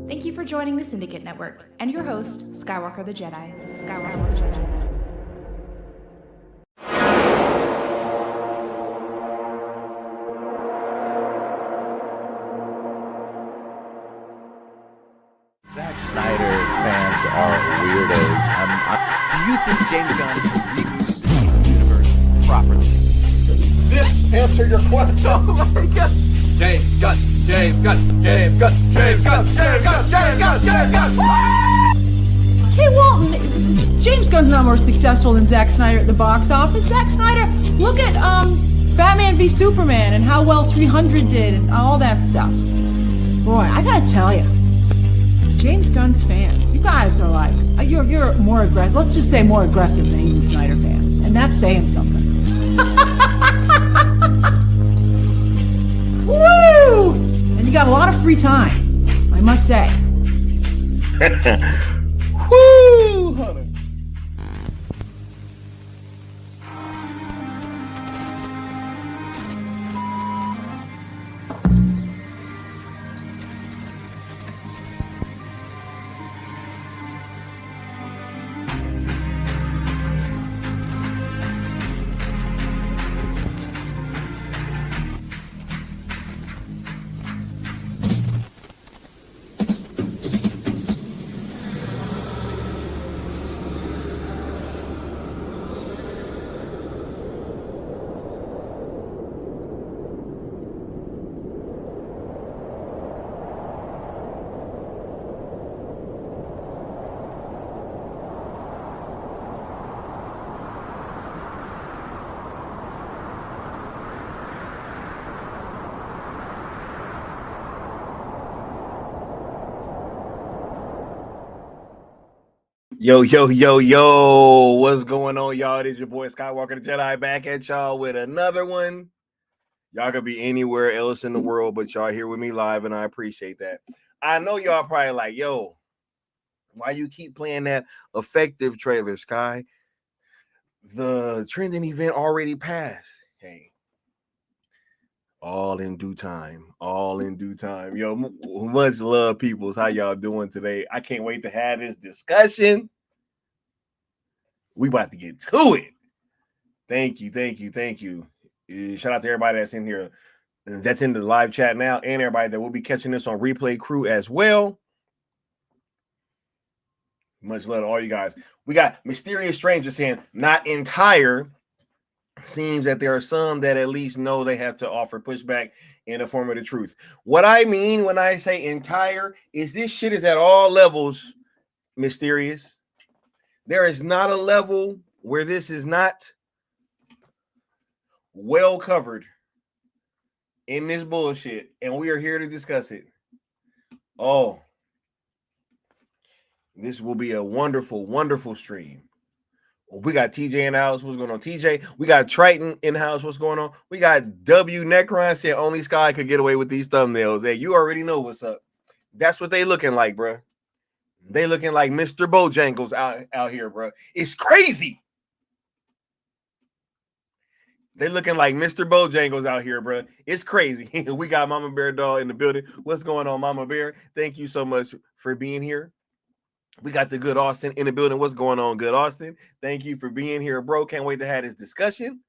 Thank you for joining the Syndicate Network and your host, Skywalker the Jedi. Skywalker the Jedi. Zack Snyder fans are weirdos. Do you think James Gunn rebooted the universe properly? This answer your question. Oh my God! James Gunn. Hey, Walton, James Gunn's not more successful than Zack Snyder at the box office. Zack Snyder, look at Batman v Superman and how well 300 did and all that stuff. Boy, I gotta tell you, James Gunn's fans, you guys are like, you're more aggressive. Let's just say more aggressive than even Snyder fans, and that's saying something. Woo! And you got a lot of free time, I must say. Woo! Honey. Yo, what's going on, y'all? It is your boy Skywalker the Jedi back at y'all with another one. Y'all could be anywhere else in the world, but y'all here with me live, and I appreciate that. I know y'all probably like, yo, why you keep playing that effective trailer, Sky? The trending event already passed. Hey, all in due time. Yo, much love, peoples. How y'all doing today? I can't wait to have this discussion. We about to get to it. Thank you. Shout out to everybody that's in here, that's in the live chat now, and everybody that will be catching this on replay crew as well. Much love to all you guys. We got Mysterious Strangers saying not entire. Seems that there are some that at least know they have to offer pushback in the form of the truth. What I mean when I say entire is this shit is at all levels mysterious. There is not a level where this is not well covered in this bullshit, and we are here to discuss it. Oh, this will be a wonderful, wonderful stream. We got TJ in the house. What's going on, TJ? We got Triton in the house. What's going on? We got W Necron saying only Sky could get away with these thumbnails. Hey, you already know what's up. That's what they looking like, bro. They looking like Mr. Bojangles out here, bro. It's crazy. They looking like Mr. Bojangles out here, bro. It's crazy. We got Mama Bear Doll in the building. What's going on, Mama Bear? Thank you so much for being here. We got the good Austin in the building. What's going on, good Austin? Thank you for being here, bro. Can't wait to have this discussion.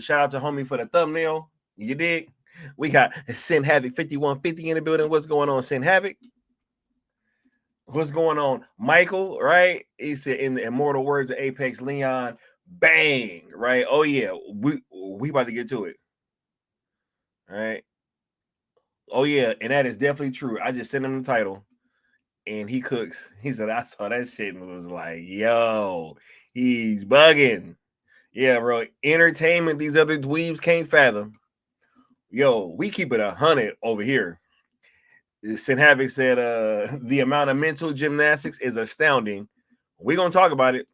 Shout out to homie for the thumbnail. You dig? We got Sin Havoc 5150 in the building. What's going on, Sin Havoc? What's going on, Michael? Right? He said, in the immortal words of Apex Leon, bang! Right? Oh yeah, we about to get to it. All right. Oh yeah, and that is definitely true. I just sent him the title. And he cooks. He said, I saw that shit and was like, yo, he's bugging. Yeah, bro. Entertainment these other dweebs can't fathom. Yo, we keep it 100 over here. Sin Havoc said, the amount of mental gymnastics is astounding. We're going to talk about it.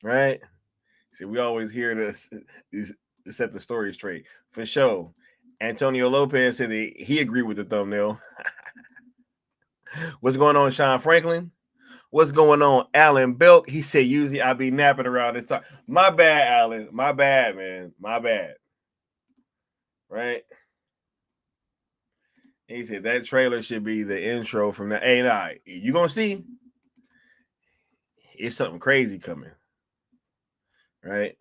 Right? See, we always hear this to set the story straight. For sure. Antonio Lopez said that he agreed with the thumbnail. What's going on, Sean Franklin? What's going on, Alan Belk? He said, usually I be napping around this time. My bad, Alan. My bad, man. My bad. Right? He said that trailer should be the intro from the. Hey, nah, you gonna see? It's something crazy coming, right?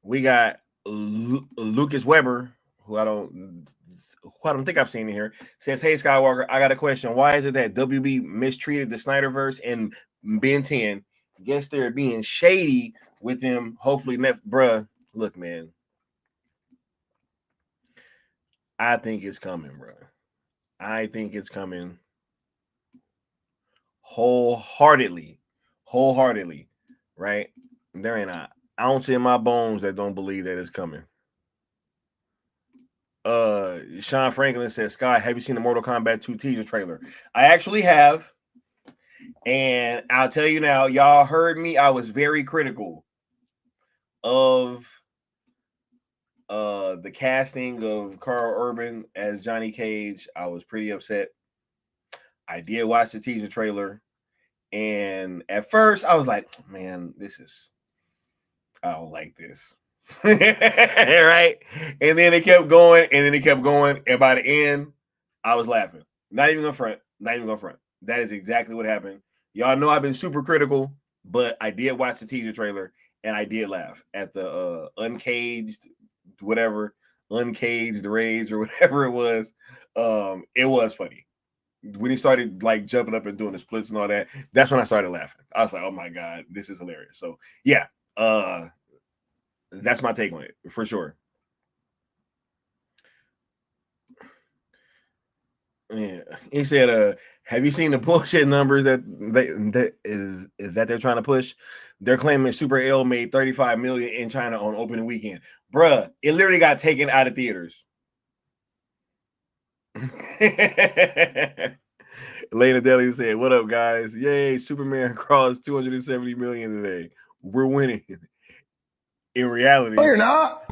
We got Lucas Weber, who I don't think I've seen in here. Says, "Hey Skywalker, I got a question. Why is it that WB mistreated the SnyderVerse and Ben 10? Guess they're being shady with them. Hopefully, bruh. Look, man, I think it's coming, bruh. I think it's coming wholeheartedly, right? There ain't an ounce in my bones that don't believe that it's coming." Sean Franklin says, "Scott, have you seen the Mortal Kombat 2 teaser trailer?" I actually have, and I'll tell you now, y'all heard me. I was very critical of the casting of Carl Urban as Johnny Cage. I was pretty upset. I did watch the teaser trailer, and at first I was like, man, I don't like this. Right? And then it kept going, and by the end, I was laughing. Not even gonna front. That is exactly what happened. Y'all know I've been super critical, but I did watch the teaser trailer and I did laugh at the uncaged rage or whatever it was. It was funny. When he started like jumping up and doing the splits and all that, that's when I started laughing. I was like, oh my God, this is hilarious. So yeah, that's my take on it for sure. Yeah, he said, "Have you seen the bullshit numbers that they're trying to push? They're claiming Super L made 35 million in China on opening weekend, bruh. It literally got taken out of theaters." Lena Deli said, "What up, guys? Yay! Superman crossed 270 million today. We're winning." In reality, no, you're not.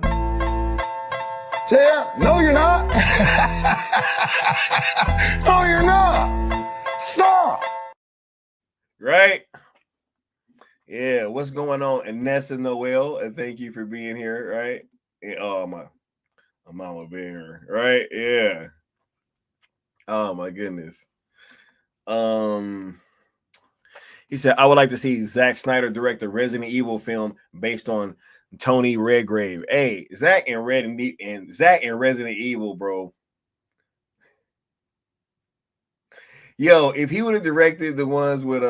Yeah, no, you're not. No, you're not. Stop. Right? Yeah, what's going on? And Nessa Noel, and thank you for being here, right? And, oh, my mama bear, right? Yeah. Oh my goodness. He said, "I would like to see Zack Snyder direct a Resident Evil film based on Tony Redgrave." Hey, Zack and Resident Evil, bro. Yo, if he would have directed the ones with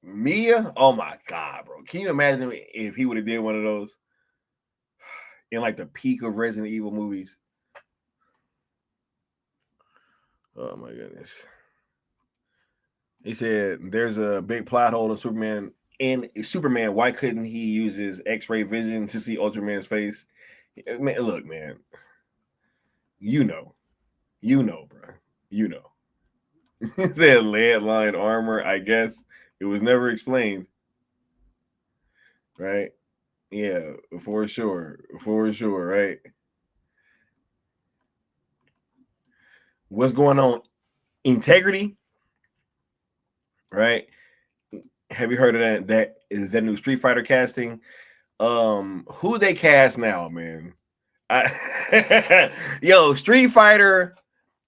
Mia, oh my God, bro. Can you imagine if he would have did one of those in like the peak of Resident Evil movies? Oh my goodness. He said, "There's a big plot hole in Superman. Why couldn't he use his X-ray vision to see Ultraman's face?" Man, look, man. You know, bro. You know. He said lead line armor. I guess it was never explained. Right? Yeah, for sure. Right? What's going on? Integrity. Right? Have you heard of that is that new Street Fighter casting? Who they cast now, man? Yo, Street Fighter,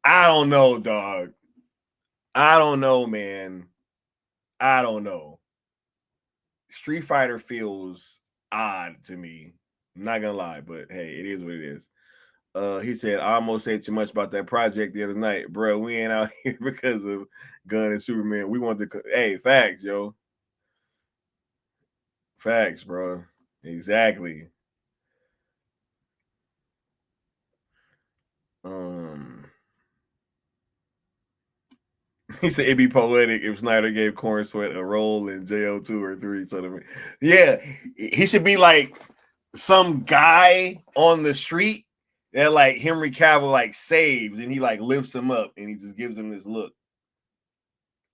I don't know, dog. I don't know, man. I don't know. Street Fighter feels odd to me. I'm not gonna lie, but hey, it is what it is. He said, "I almost said too much about that project the other night, bro. We ain't out here because of Gunn and Superman. We want to, hey, facts, yo. Facts, bro. Exactly." He said it'd be poetic if Snyder gave Corn Sweat a role in JO2 or 3. So yeah, he should be like some guy on the street that like Henry Cavill like saves, and he like lifts him up and he just gives him this look.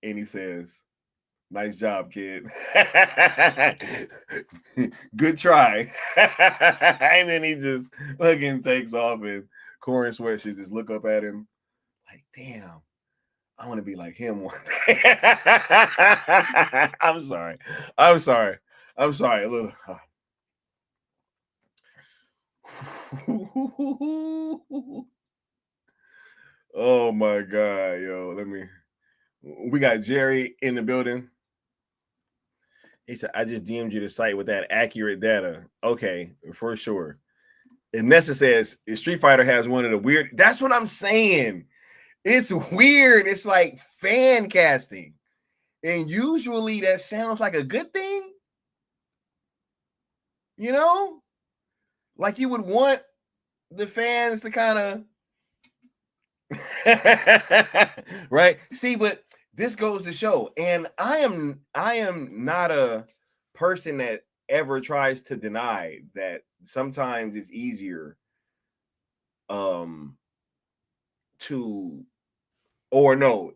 And he says, "Nice job, kid. Good try." And then he just fucking takes off, and Corn Sweat should just look up at him like, damn, I want to be like him one day. I'm sorry. A little. Oh my God, yo. We got Jerry in the building. He said, I just DM'd you the site with that accurate data. Okay, for sure. And Nessa says Street Fighter has one of the weird. That's what I'm saying. It's weird. It's like fan casting. And usually that sounds like a good thing. You know? Like you would want the fans to kind of right. See, but this goes to show, and I am not a person that ever tries to deny that sometimes it's easier to, or no,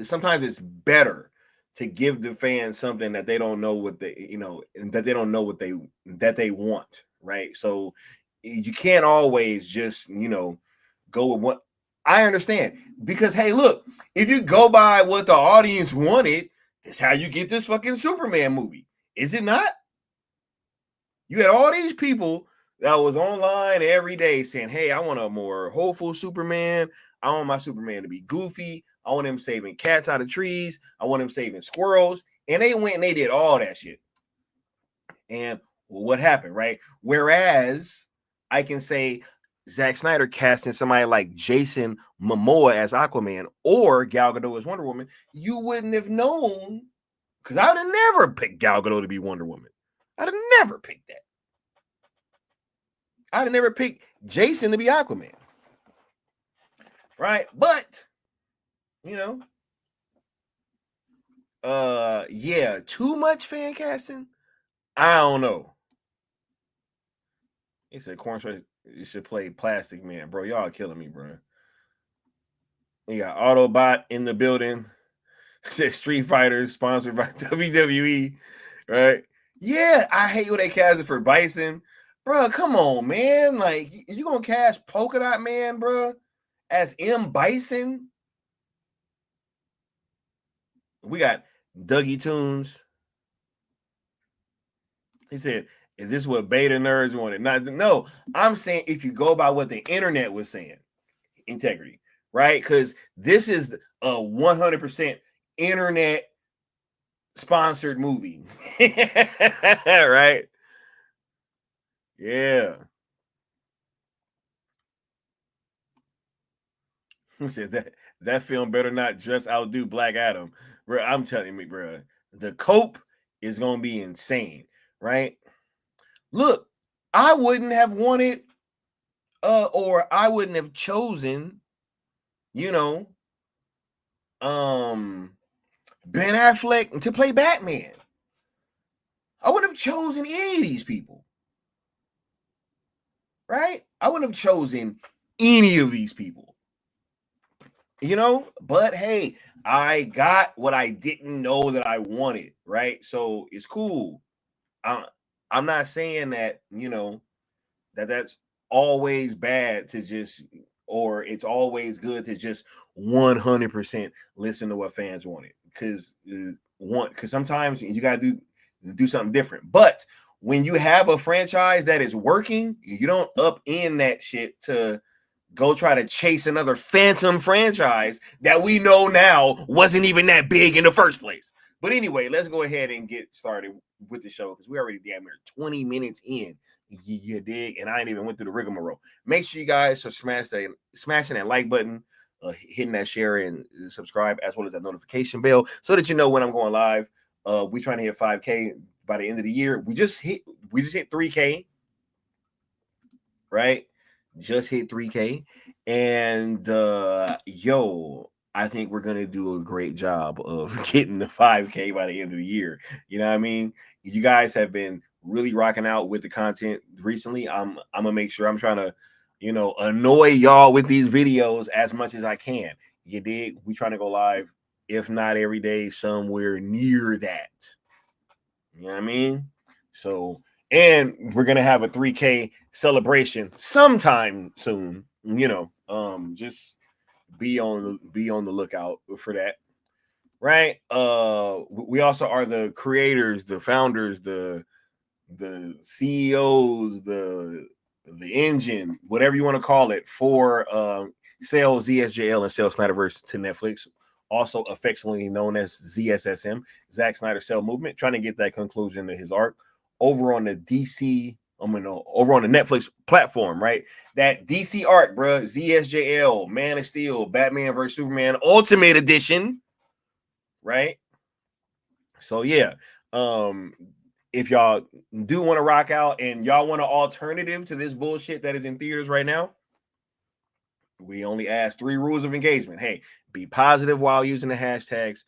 sometimes it's better to give the fans something that they don't know what they, and that they don't know what they want, right? So you can't always just, go with what I understand, because hey, look, if you go by what the audience wanted, that's how you get this fucking Superman movie, is it not? You had all these people that was online every day saying, hey, I want a more hopeful Superman. I want my Superman to be goofy. I want him saving cats out of trees. I want him saving squirrels. And they went and they did all that shit. And what happened, right? Whereas I can say Zack Snyder casting somebody like Jason Momoa as Aquaman or Gal Gadot as Wonder Woman, you wouldn't have known, because I would have never picked Gal Gadot to be Wonder Woman. I'd have never picked that. I'd have never picked Jason to be Aquaman. Right? But, yeah, too much fan casting? I don't know. He said Cornstarch should play Plastic Man. Bro, y'all killing me, bro. We got Autobot in the building. Said Street Fighter sponsored by WWE. Right? Yeah, I hate when they cast it for Bison. Bro, come on, man. Like, you gonna cast Polka Dot Man, bro, as M. Bison? We got Dougie Tunes. He said, is this what beta nerds wanted? No, I'm saying if you go by what the internet was saying, integrity, right? Because this is a 100% internet sponsored movie. Right? Yeah. He said that film better not just outdo Black Adam. Bro, I'm telling you, bro, the cope is gonna be insane, right? Look, I wouldn't have wanted or I wouldn't have chosen, Ben Affleck to play Batman. I wouldn't have chosen any of these people. Right? I wouldn't have chosen any of these people. But hey, I got what I didn't know that I wanted, right? So it's cool. I'm not saying that, that's always bad to just, or it's always good to just 100% listen to what fans wanted. Because sometimes you got to do something different. But when you have a franchise that is working, you don't up in that shit to go try to chase another phantom franchise that we know now wasn't even that big in the first place. But anyway, let's go ahead and get started with the show, because we already damn near 20 minutes in. You dig? And I ain't even went through the rigmarole. Make sure you guys are smashing that like button, hitting that share and subscribe, as well as that notification bell, so that you know when I'm going live. We trying to hit 5K by the end of the year. We just hit 3K, right? Just hit 3K, and I think we're gonna do a great job of getting the 5K by the end of the year. You know what I mean? You guys have been really rocking out with the content recently. I'm gonna make sure I'm trying to, annoy y'all with these videos as much as I can. You dig? We trying to go live, if not every day, somewhere near that. You know what I mean? So, and we're gonna have a 3K celebration sometime soon. Just be on the lookout for that. Right? We also are the creators, the founders, the CEOs, the the engine, whatever you want to call it, for sell ZSJL and sell SnyderVerse to Netflix, also affectionately known as ZSSM, Zack Snyder Cell Movement, trying to get that conclusion to his arc over on the DC, over on the Netflix platform, right? That DC arc, bro, ZSJL, Man of Steel, Batman vs Superman Ultimate Edition, right? So yeah, if y'all do want to rock out and y'all want an alternative to this bullshit that is in theaters right now, we only ask 3 rules of engagement. Hey, be positive while using the hashtags.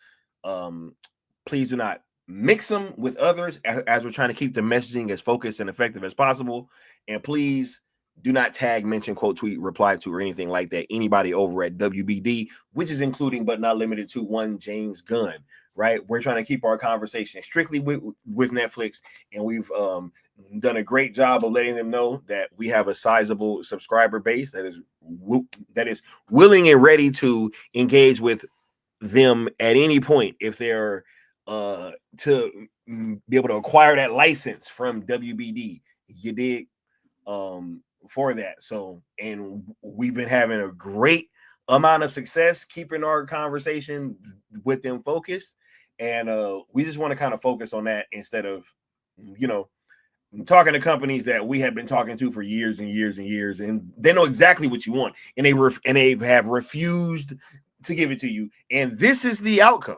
Please do not mix them with others as we're trying to keep the messaging as focused and effective as possible. And please do not tag, mention, quote, tweet, reply to, or anything like that anybody over at WBD, which is including but not limited to one James Gunn, right? We're trying to keep our conversation strictly with Netflix, and we've done a great job of letting them know that we have a sizable subscriber base that is willing and ready to engage with them at any point if they're to be able to acquire that license from WBD. You dig? For that. So, and we've been having a great amount of success keeping our conversation with them focused, and we just want to kind of focus on that instead of, you know, talking to companies that we have been talking to for years and years and years, and they know exactly what you want, and they have refused to give it to you, and this is the outcome,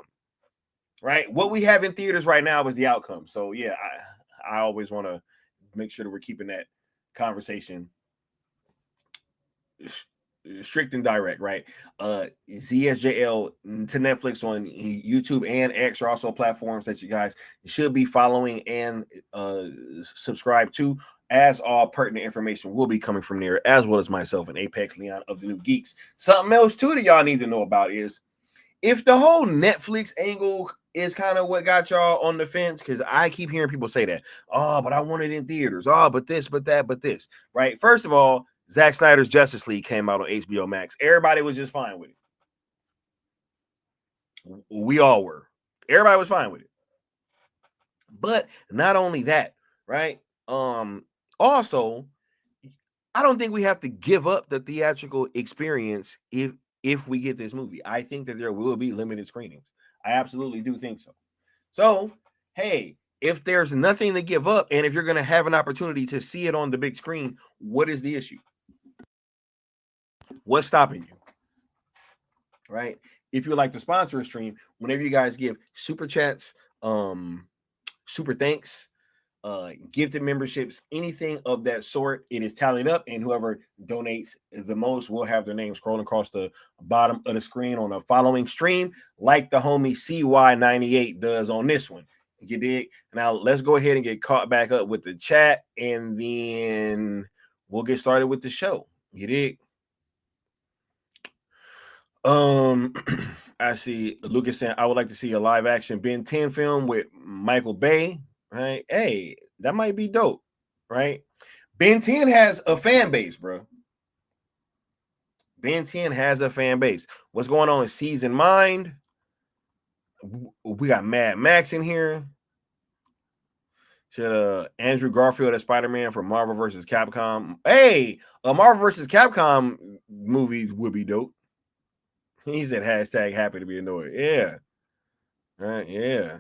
right? What we have in theaters right now is the outcome. So yeah, I always want to make sure that we're keeping that conversation strict and direct, right? ZSJL to Netflix on YouTube and X are also platforms that you guys should be following and subscribe to, as all pertinent information will be coming from there, as well as myself and Apex Leon of the New Geeks. Something else too that y'all need to know about is, if the whole Netflix angle is kind of what got y'all on the fence, because I keep hearing people say that, oh, but I want it in theaters, oh, but this, but that, but this, right? First of all, Zack Snyder's Justice League came out on HBO Max. Everybody was just fine with it. We all were. Everybody was fine with it. But not only that, right? Also, I don't think we have to give up the theatrical experience if we get this movie. I think that there will be limited screenings. I absolutely do think so. So, hey, if there's nothing to give up, and if you're going to have an opportunity to see it on the big screen, what is the issue? What's stopping you? Right? If you would like to sponsor a stream, whenever you guys give super chats, super thanks, gifted memberships, anything of that sort, it is tallied up, and whoever donates the most will have their name scrolling across the bottom of the screen on a following stream, like the homie CY98 does on this one. You dig? Now let's go ahead and get caught back up with the chat, and then we'll get started with the show. You dig? I see Lucas saying I would like to see a live action Ben 10 film with Michael Bay. Right? Hey, that might be dope, right? Ben 10 has a fan base, bro. Ben 10 has a fan base. What's going on with Season Mind? We got Mad Max in here. Should Andrew Garfield as Spider-Man for Marvel vs. Capcom. Hey, a Marvel vs. Capcom movie would be dope. He said hashtag happy to be annoyed. Yeah. All right, yeah.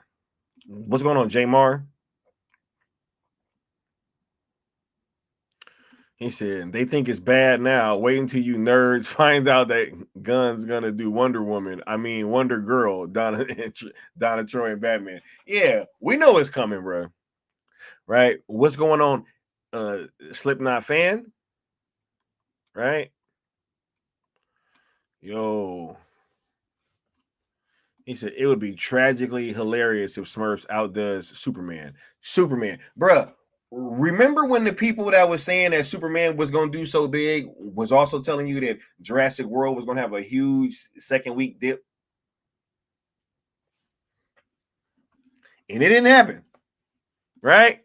What's going on, J Mar? He said, they think it's bad now. Wait until you nerds find out that Gunn's gonna do Wonder Woman. I mean, Wonder Girl, Donna Troy, and Batman. Yeah, we know it's coming, bro. Right? What's going on? Slipknot fan? Right? Yo. He said, it would be tragically hilarious if Smurfs outdoes Superman. Superman. Bruh. Remember when the people that was saying that Superman was going to do so big was also telling you that Jurassic World was going to have a huge second week dip? And it didn't happen. Right?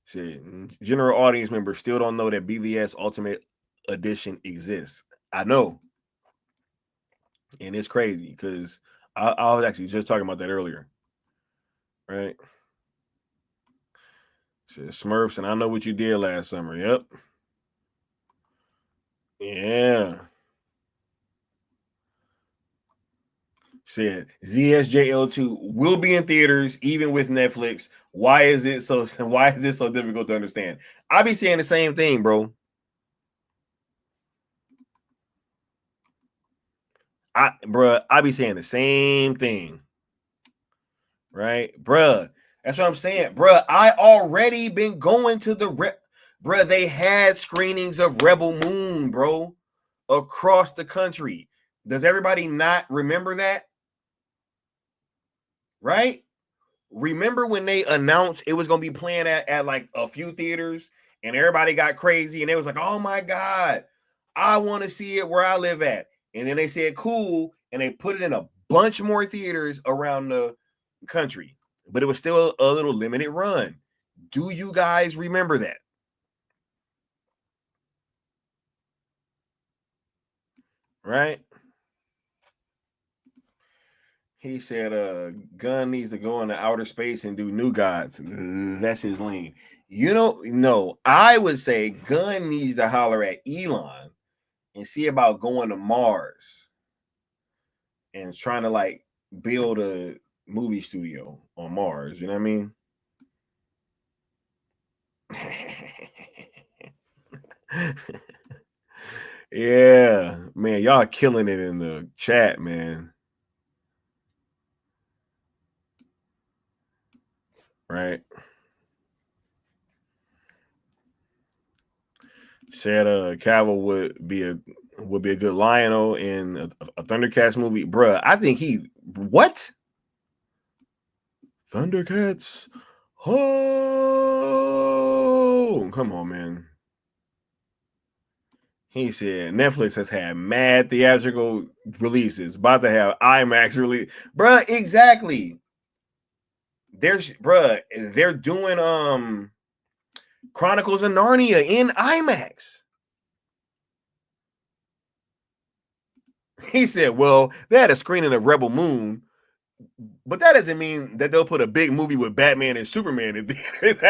Said, general audience members still don't know that BVS Ultimate Edition exists. I know. And it's crazy because I was actually just talking about that earlier. Right? Said Smurfs, and I know what you did last summer. Yep. Yeah. Said ZSJL2 will be in theaters even with Netflix. Why is it so difficult to understand? I be saying the same thing, bro. I be saying the same thing. Right? Bruh. That's what I'm saying. Bruh, I already been going to bruh, they had screenings of Rebel Moon, bro, across the country. Does everybody not remember that? Right? Remember when they announced it was gonna be playing at like a few theaters and everybody got crazy and they was like, oh my God, I want to see it where I live at. And then they said cool, and they put it in a bunch more theaters around the country, but it was still a little limited run. Do you guys remember that? Right? He said Gunn needs to go into outer space and do New Gods. That's his lane. No, I would say Gunn needs to holler at Elon and see about going to Mars and trying to like build a movie studio on Mars. You know what I mean? Yeah, man, y'all killing it in the chat, man. Right? Said Cavill would be a good Lionel in a Thundercats movie, bruh. I think what? Thundercats? Oh, come on, man. He said Netflix has had mad theatrical releases, about to have IMAX release, bruh. Exactly. They're doing Chronicles of Narnia in IMAX. He said, well, they had a screening of Rebel Moon, but that doesn't mean that they'll put a big movie with Batman and Superman in theaters.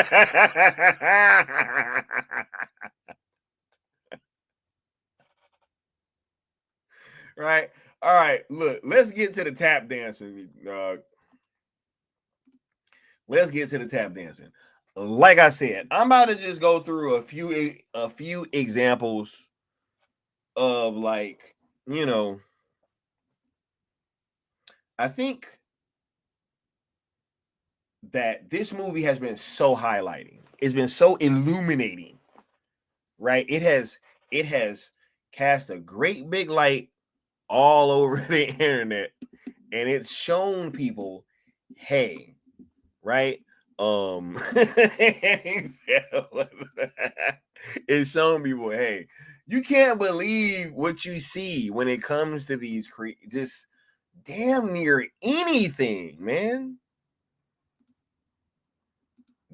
Right? All right, look, let's get to the tap dancing. Let's get to the tap dancing. Like I said, I'm about to just go through a few examples of like, I think that this movie has been so highlighting. It's been so illuminating, right? It has cast a great big light all over the internet, and it's shown people, hey, right? It's shown people, hey, you can't believe what you see when it comes to these just damn near anything, man.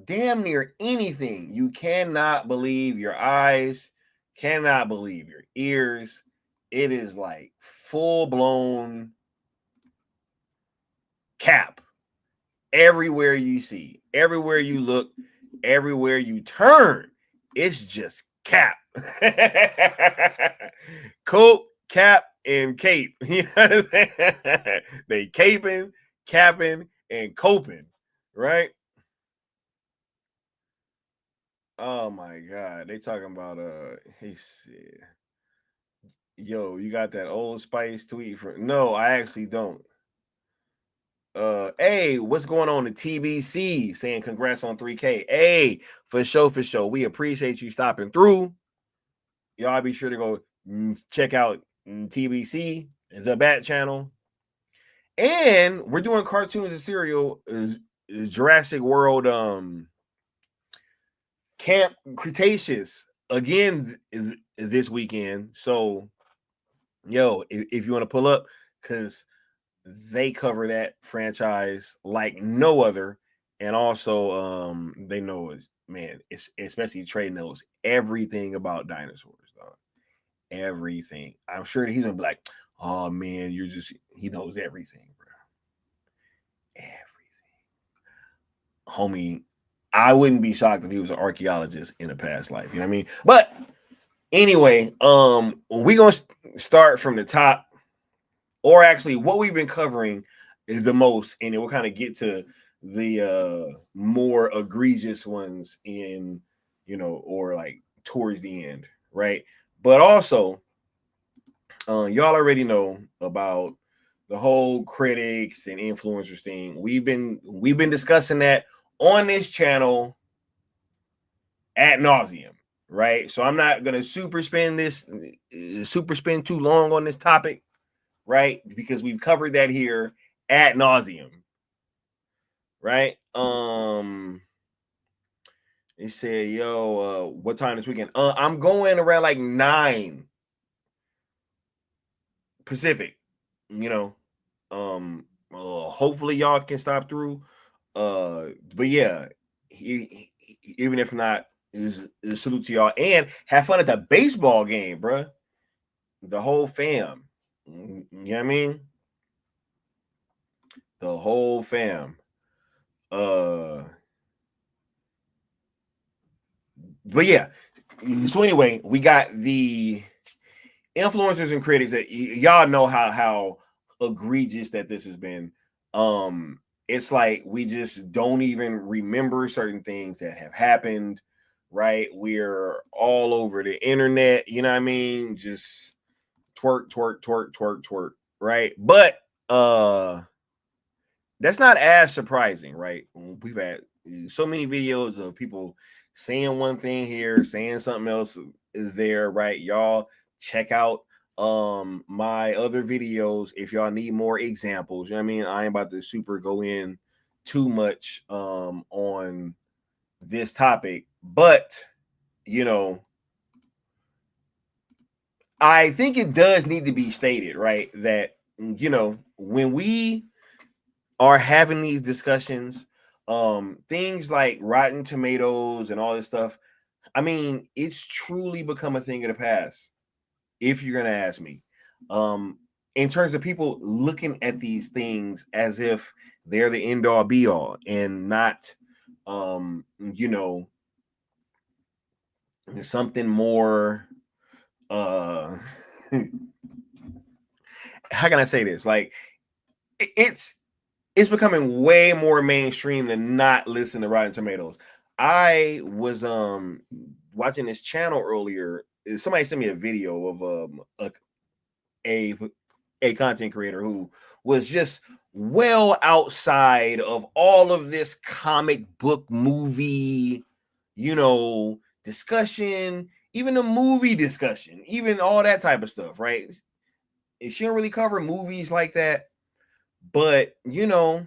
Damn near anything. You cannot believe your eyes, cannot believe your ears. It is like full-blown cap everywhere you see, everywhere you look, everywhere you turn. It's just cap. Coat, cap, and cape. You know what I'm saying? They caping, capping, and coping, right? Oh my God. They talking about he said, yo, you got that Old Spice tweet from no, I actually don't. Hey, what's going on in TBC? Saying congrats on 3K. Hey, for sure. We appreciate you stopping through. Y'all be sure to go check out TBC, the Bat Channel. And we're doing cartoons and serial Jurassic World Camp Cretaceous again this weekend. So, yo, if you want to pull up, because they cover that franchise like no other, and also they know it's especially Trey knows everything about dinosaurs, dog. Everything. I'm sure that he's gonna be like, oh man, he knows everything, bro. Everything. Homie I wouldn't be shocked if he was an archaeologist in a past life. You know what I mean? But anyway, we're gonna start from the top, or actually what we've been covering is the most, and then we'll kind of get to the more egregious ones in, you know, or like towards the end, right? But also, y'all already know about the whole critics and influencers thing. We've been discussing that on this channel ad nauseum, right? So I'm not gonna super spend too long on this topic, right? Because we've covered that here ad nauseum, right? They said, yo, what time this weekend? I'm going around like 9 Pacific, you know. Hopefully y'all can stop through. But yeah, even if not, is salute to y'all and have fun at the baseball game, bruh. The whole fam. You know what I mean? The whole fam. But yeah. So anyway, we got the influencers and critics that y'all know how egregious that this has been. It's like we just don't even remember certain things that have happened, right? We're all over the internet, you know what I mean? Just twerk, right? But that's not as surprising, right? We've had so many videos of people saying one thing here, saying something else there, right? Y'all check out my other videos if y'all need more examples. You know what I mean? I ain't about to super go in too much on this topic, but you know, I think it does need to be stated, right? That, you know, when we are having these discussions, things like Rotten Tomatoes and all this stuff, I mean, it's truly become a thing of the past, if you're gonna ask me. In terms of people looking at these things as if they're the end all be all and not you know, something more how can I say this? Like it's becoming way more mainstream to not listen to Rotten Tomatoes. I was watching this channel earlier. Somebody sent me a video of a content creator who was just well outside of all of this comic book movie, you know, discussion, even the movie discussion, even all that type of stuff, right? She don't really cover movies like that, but you know,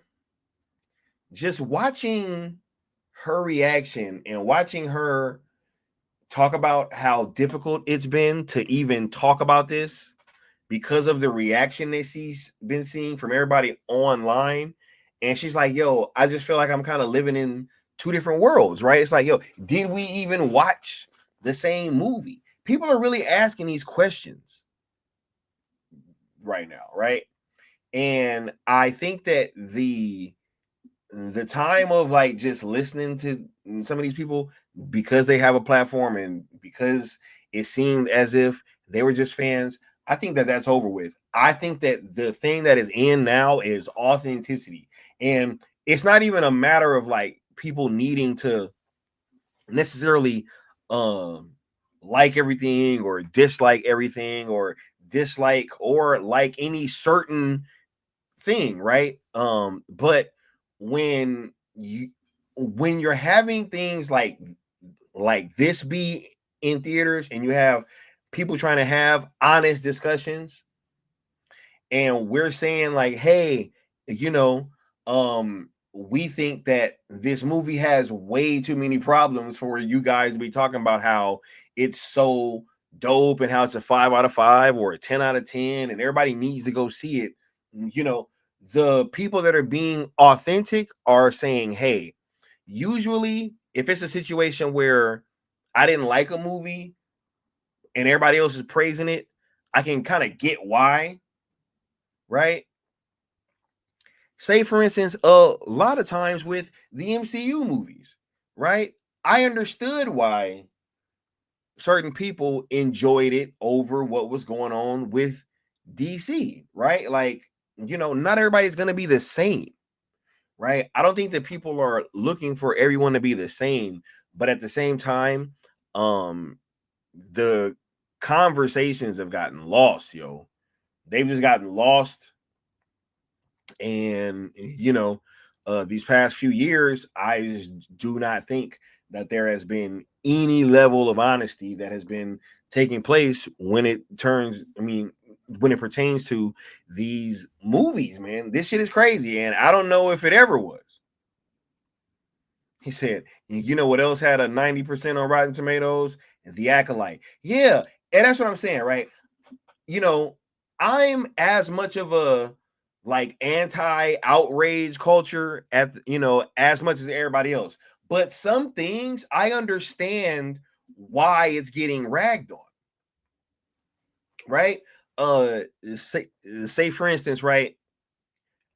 just watching her reaction and watching her talk about how difficult it's been to even talk about this because of the reaction that she's been seeing from everybody online. And she's like, yo, I just feel like I'm kind of living in two different worlds, right? It's like, yo, did we even watch the same movie? People are really asking these questions right now, right? And I think that the time of like just listening to some of these people because they have a platform and because it seemed as if they were just fans, I think that that's over with. I think that the thing that is in now is authenticity, and it's not even a matter of like people needing to necessarily like everything or dislike everything or dislike or like any certain thing, right? But when you're having things like this be in theaters and you have people trying to have honest discussions and we're saying like, hey, you know, we think that this movie has way too many problems for you guys to be talking about how it's so dope and how it's a 5 out of 5 or a 10 out of 10 and everybody needs to go see it. You know, the people that are being authentic are saying, hey, usually if it's a situation where I didn't like a movie and everybody else is praising it, I can kind of get why, right? Say, for instance, a lot of times with the MCU movies, right? I understood why certain people enjoyed it over what was going on with DC, right? Like, not everybody's going to be the same, right? I don't think that people are looking for everyone to be the same, but at the same time, the conversations have gotten lost, yo. They've just gotten lost. And, these past few years, I just do not think that there has been any level of honesty that has been taking place when it pertains to these movies, man. This shit is crazy. And I don't know if it ever was. He said, you know what else had a 90% on Rotten Tomatoes? The Acolyte. Yeah. And that's what I'm saying, right? I'm as much of a anti-outrage culture as much as everybody else. But some things I understand why it's getting ragged on. Right? Say for instance, right?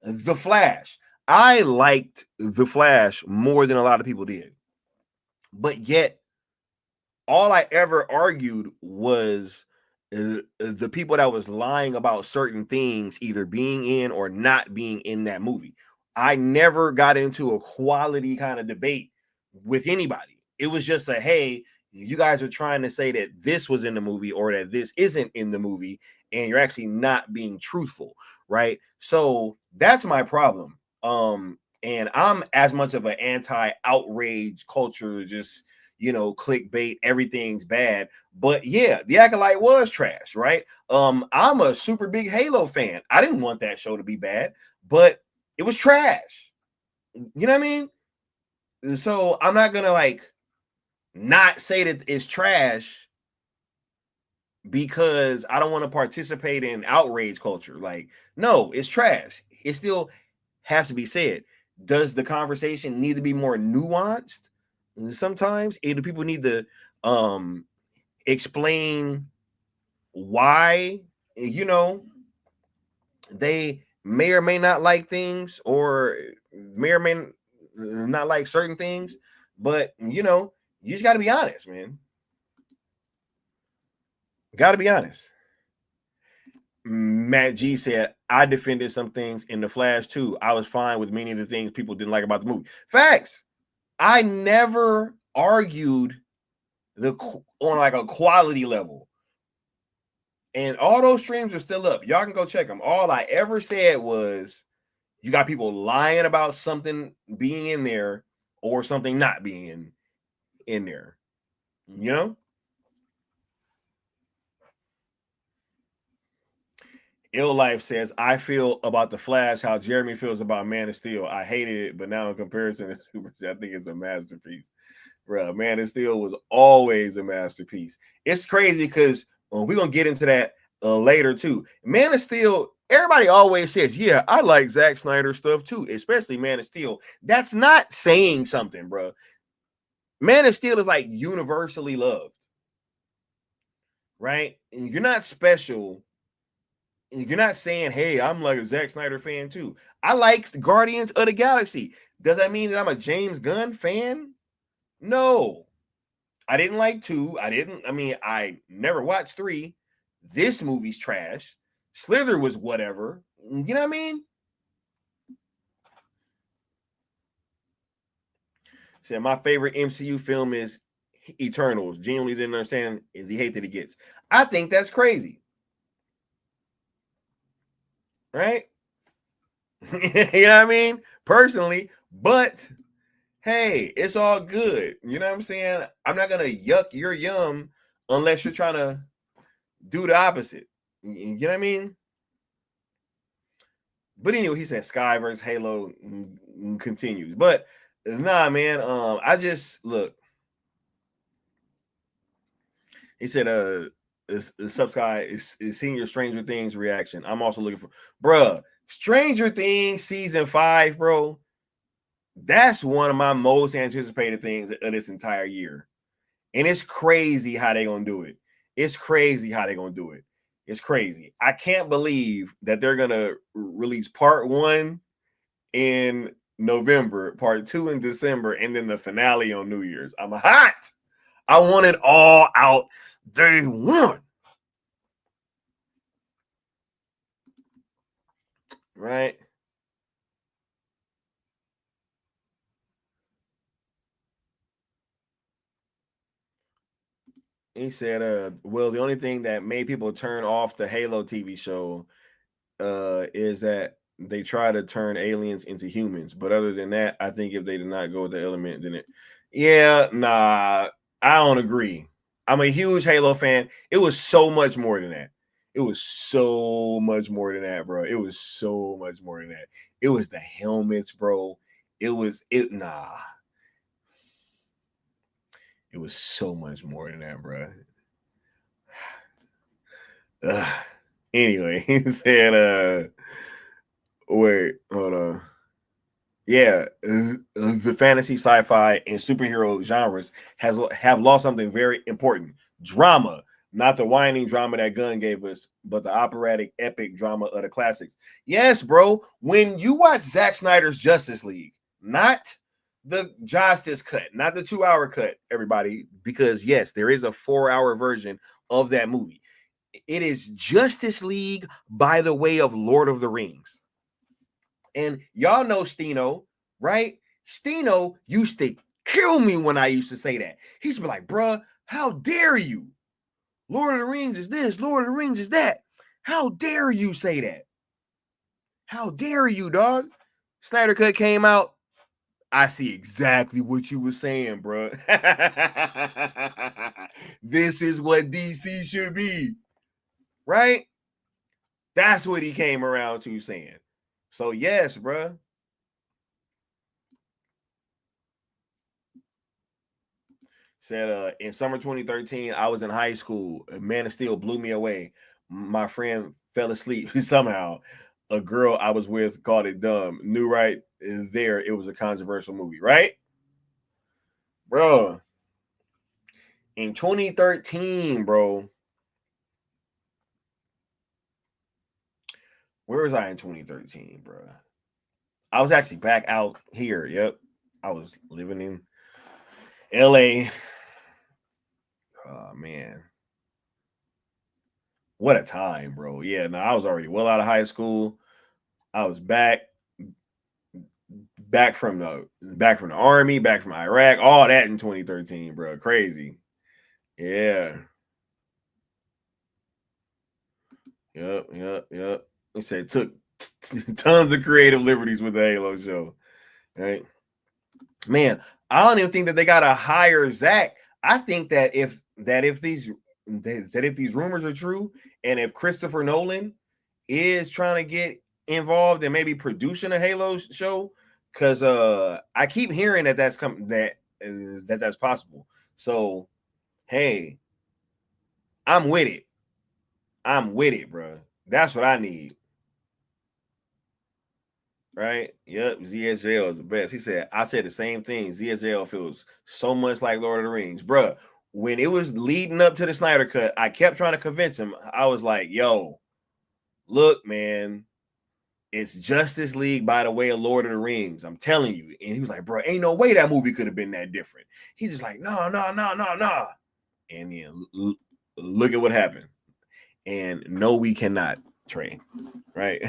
The Flash. I liked The Flash more than a lot of people did. But yet, all I ever argued was the people that was lying about certain things either being in or not being in that movie. I never got into a quality kind of debate with anybody. It was just a, hey, you guys are trying to say that this was in the movie or that this isn't in the movie, and you're actually not being truthful, right? So that's my problem. And I'm as much of an anti-outrage culture, just clickbait, everything's bad. But yeah, The Acolyte was trash, right? I'm a super big Halo fan. I didn't want that show to be bad, but it was trash. You know what I mean? So I'm not gonna not say that it's trash because I don't want to participate in outrage culture. Like, no, it's trash. It still has to be said. Does the conversation need to be more nuanced? Sometimes either people need to explain why they may or may not like things, or may or may not like certain things, but you just got to be honest, man. Got to be honest. Matt G said, I defended some things in The Flash too. I was fine with many of the things people didn't like about the movie. Facts. I never argued on a quality level. And all those streams are still up. Y'all can go check them. All I ever said was you got people lying about something being in there or something not being in there. Ill Life says, I feel about The Flash how Jeremy feels about Man of Steel. I hated it, but now in comparison to Super, I think it's a masterpiece. Bro, Man of Steel was always a masterpiece. It's crazy because we're going to get into that later too. Man of Steel, everybody always says, yeah, I like Zack Snyder stuff too, especially Man of Steel. That's not saying something, bro. Man of Steel is universally loved, right? And you're not special. You're not saying, hey, I'm like a Zack Snyder fan too. I liked Guardians of the Galaxy. Does that mean that I'm a James Gunn fan? No. I didn't like 2. I never watched 3. This movie's trash. Slither was whatever. You know what I mean? Said my favorite MCU film is Eternals. Genuinely didn't understand the hate that it gets. I think that's crazy. Right? You know what I mean? Personally, but hey, it's all good. You know what I'm saying? I'm not gonna yuck your yum unless you're trying to do the opposite. You know what I mean? But anyway, he said Sky versus Halo continues. But nah, man. I just look. He said, Sub Sky is seeing your Stranger Things reaction. I'm also looking for, bruh, Stranger Things season 5, bro. That's one of my most anticipated things of this entire year. And it's crazy how they're going to do it. It's crazy how they're going to do it. It's crazy. I can't believe that they're going to release part 1 in November, part 2 in December, and then the finale on New Year's. I'm hot. I want it all out day one. Right? He said, well, the only thing that made people turn off the Halo TV show is that they try to turn aliens into humans. But other than that, I think if they did not go with the element, then I don't agree. I'm a huge Halo fan. It was so much more than that. It was so much more than that, bro. It was so much more than that. It was the helmets, bro. It was so much more than that, bro. Anyway, he said, wait, hold on. Yeah, the fantasy, sci-fi, and superhero genres have lost something very important: drama. Not the whining drama that Gunn gave us, but the operatic, epic drama of the classics. Yes, bro. When you watch Zack Snyder's Justice League, not the Justice cut, not the 2-hour cut, everybody, because yes, there is a 4-hour version of that movie. It is Justice League by the way of Lord of the Rings. And y'all know Stino, right? Stino used to kill me when I used to say that. He used to be like, bruh, how dare you? Lord of the Rings is this, Lord of the Rings is that. How dare you say that? How dare you, dog? Snyder Cut came out. I see exactly what you were saying, bro. This is what DC should be, right? That's what he came around to saying. So yes, bro. Said in summer 2013, I was in high school. Man of Steel blew me away. My friend fell asleep somehow. A girl I was with called it dumb. Knew right there it was a controversial movie, right? Bro. In 2013, bro. Where was I in 2013, bro? I was actually back out here. Yep. I was living in LA. Oh, man. What a time, bro. Yeah, no, I was already well out of high school. I was back from the army, back from Iraq, all that in 2013, bro. Crazy. Yeah. Yep. He said took tons of creative liberties with the Halo show. Right? Man, I don't even think that they gotta hire Zach. I think that if these rumors are true, and if Christopher Nolan is trying to get involved and maybe producing a Halo show, because I keep hearing that that's that's possible. So hey, I'm with it, bro. That's what I need. Right? Yep. ZSJL is the best. He said, I said the same thing. ZSJL feels so much like Lord of the Rings. Bruh, when it was leading up to the Snyder Cut, I kept trying to convince him. I was like, yo, look, man, it's Justice League by the way of Lord of the Rings. I'm telling you. And he was like, bro, ain't no way that movie could have been that different. He's just like, no. And then look at what happened. And no, we cannot, Trey. Right?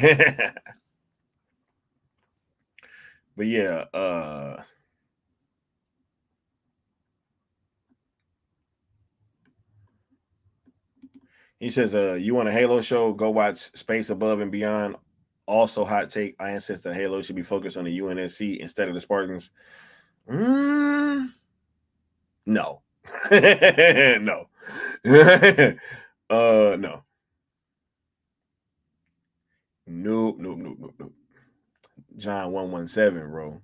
But yeah, he says, you want a Halo show, go watch Space Above and Beyond. Also, hot take, I insist that Halo should be focused on the UNSC instead of the Spartans. No. No. No. Nope. John 117, bro,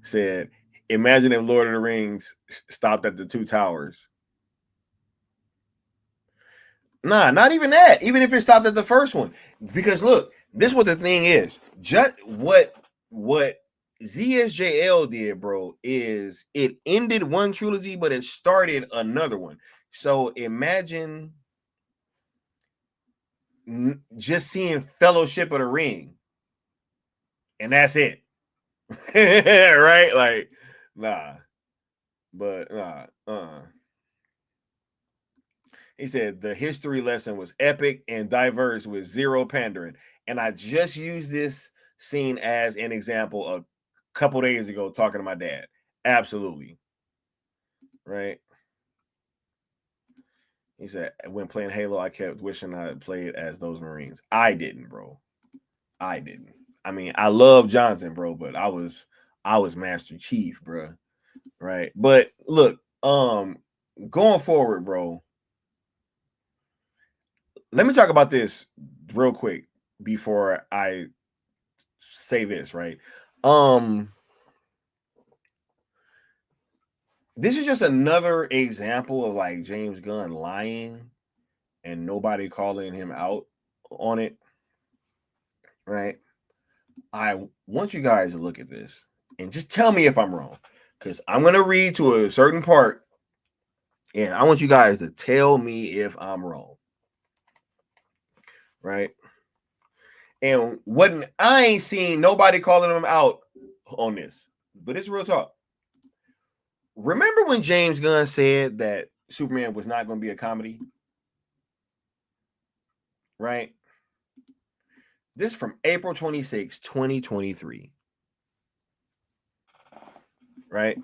said, imagine if Lord of the Rings stopped at the two towers. Nah, not even that. Even if it stopped at the first one. Because look, this is what the thing is. Just what ZSJL did, bro, is it ended one trilogy, but it started another one. So imagine just seeing Fellowship of the Ring. And that's it. Right? Like, nah. But nah. He said the history lesson was epic and diverse with zero pandering. And I just used this scene as an example a couple days ago talking to my dad. Absolutely. Right? He said, when playing Halo, I kept wishing I had played as those Marines. I didn't, bro. I didn't. I mean, I love Johnson, bro, but I was Master Chief, bro. Right? But look, going forward, bro. Let me talk about this real quick before I say this, right? This is just another example of like James Gunn lying and nobody calling him out on it, right? I want you guys to look at this and just tell me if I'm wrong, because I'm going to read to a certain part and I want you guys to tell me if I'm wrong, right? And what I ain't seen nobody calling him out on this, but it's real talk. Remember when James Gunn said that Superman was not going to be a comedy? Right? This from April 26, 2023. Right?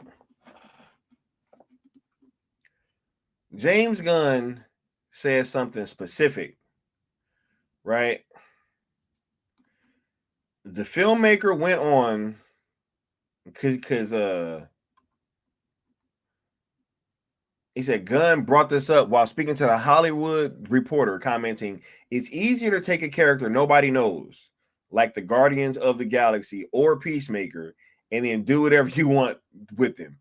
James Gunn says something specific. Right? The filmmaker went on because he said Gunn brought this up while speaking to the Hollywood Reporter, commenting, "It's easier to take a character nobody knows, like the Guardians of the Galaxy or Peacemaker, and then do whatever you want with them.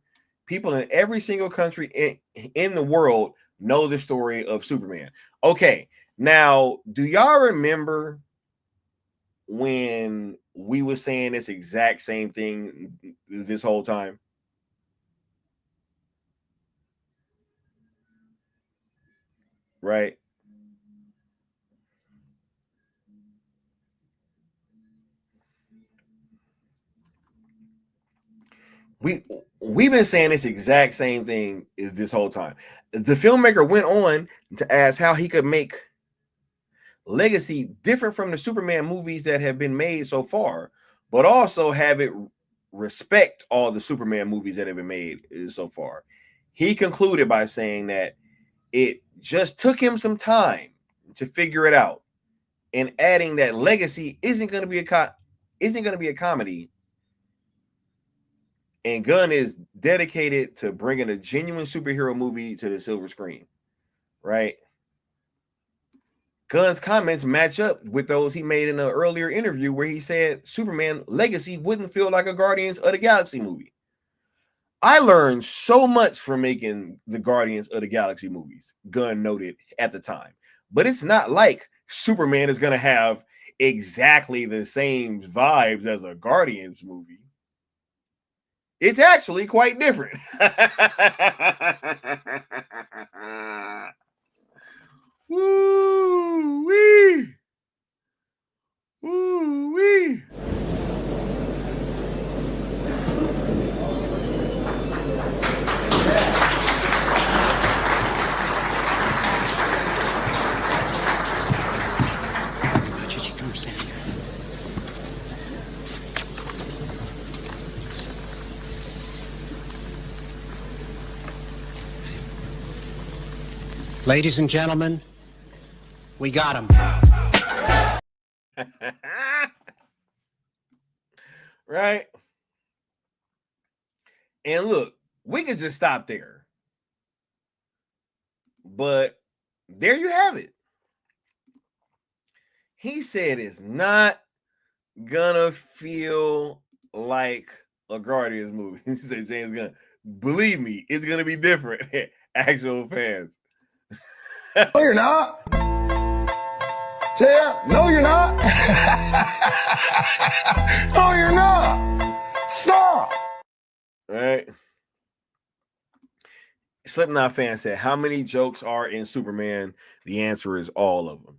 People in every single country in the world know the story of Superman." Okay, now, do y'all remember when we were saying this exact same thing this whole time? Right? We've been saying this exact same thing this whole time. The filmmaker went on to ask how he could make Legacy different from the Superman movies that have been made so far, but also have it respect all the Superman movies that have been made so far. He concluded by saying that it just took him some time to figure it out, and adding that Legacy isn't going to be a comedy, and Gunn is dedicated to bringing a genuine superhero movie to the silver screen, right? Gunn's comments match up with those he made in an earlier interview where he said Superman Legacy wouldn't feel like a Guardians of the Galaxy movie. I learned so much from making the Guardians of the Galaxy movies, Gunn noted at the time. But it's not like Superman is going to have exactly the same vibes as a Guardians movie. It's actually quite different. Woo-wee. Woo-wee. Ladies and gentlemen, we got him. Right? And look, we could just stop there. But there you have it. He said it's not gonna feel like a Guardians movie. He said James Gunn, believe me, it's gonna be different. Actual fans. No, you're not. Yeah, no, you're not. No, you're not. Stop. Right. Slipknot fan said, how many jokes are in Superman? The answer is all of them.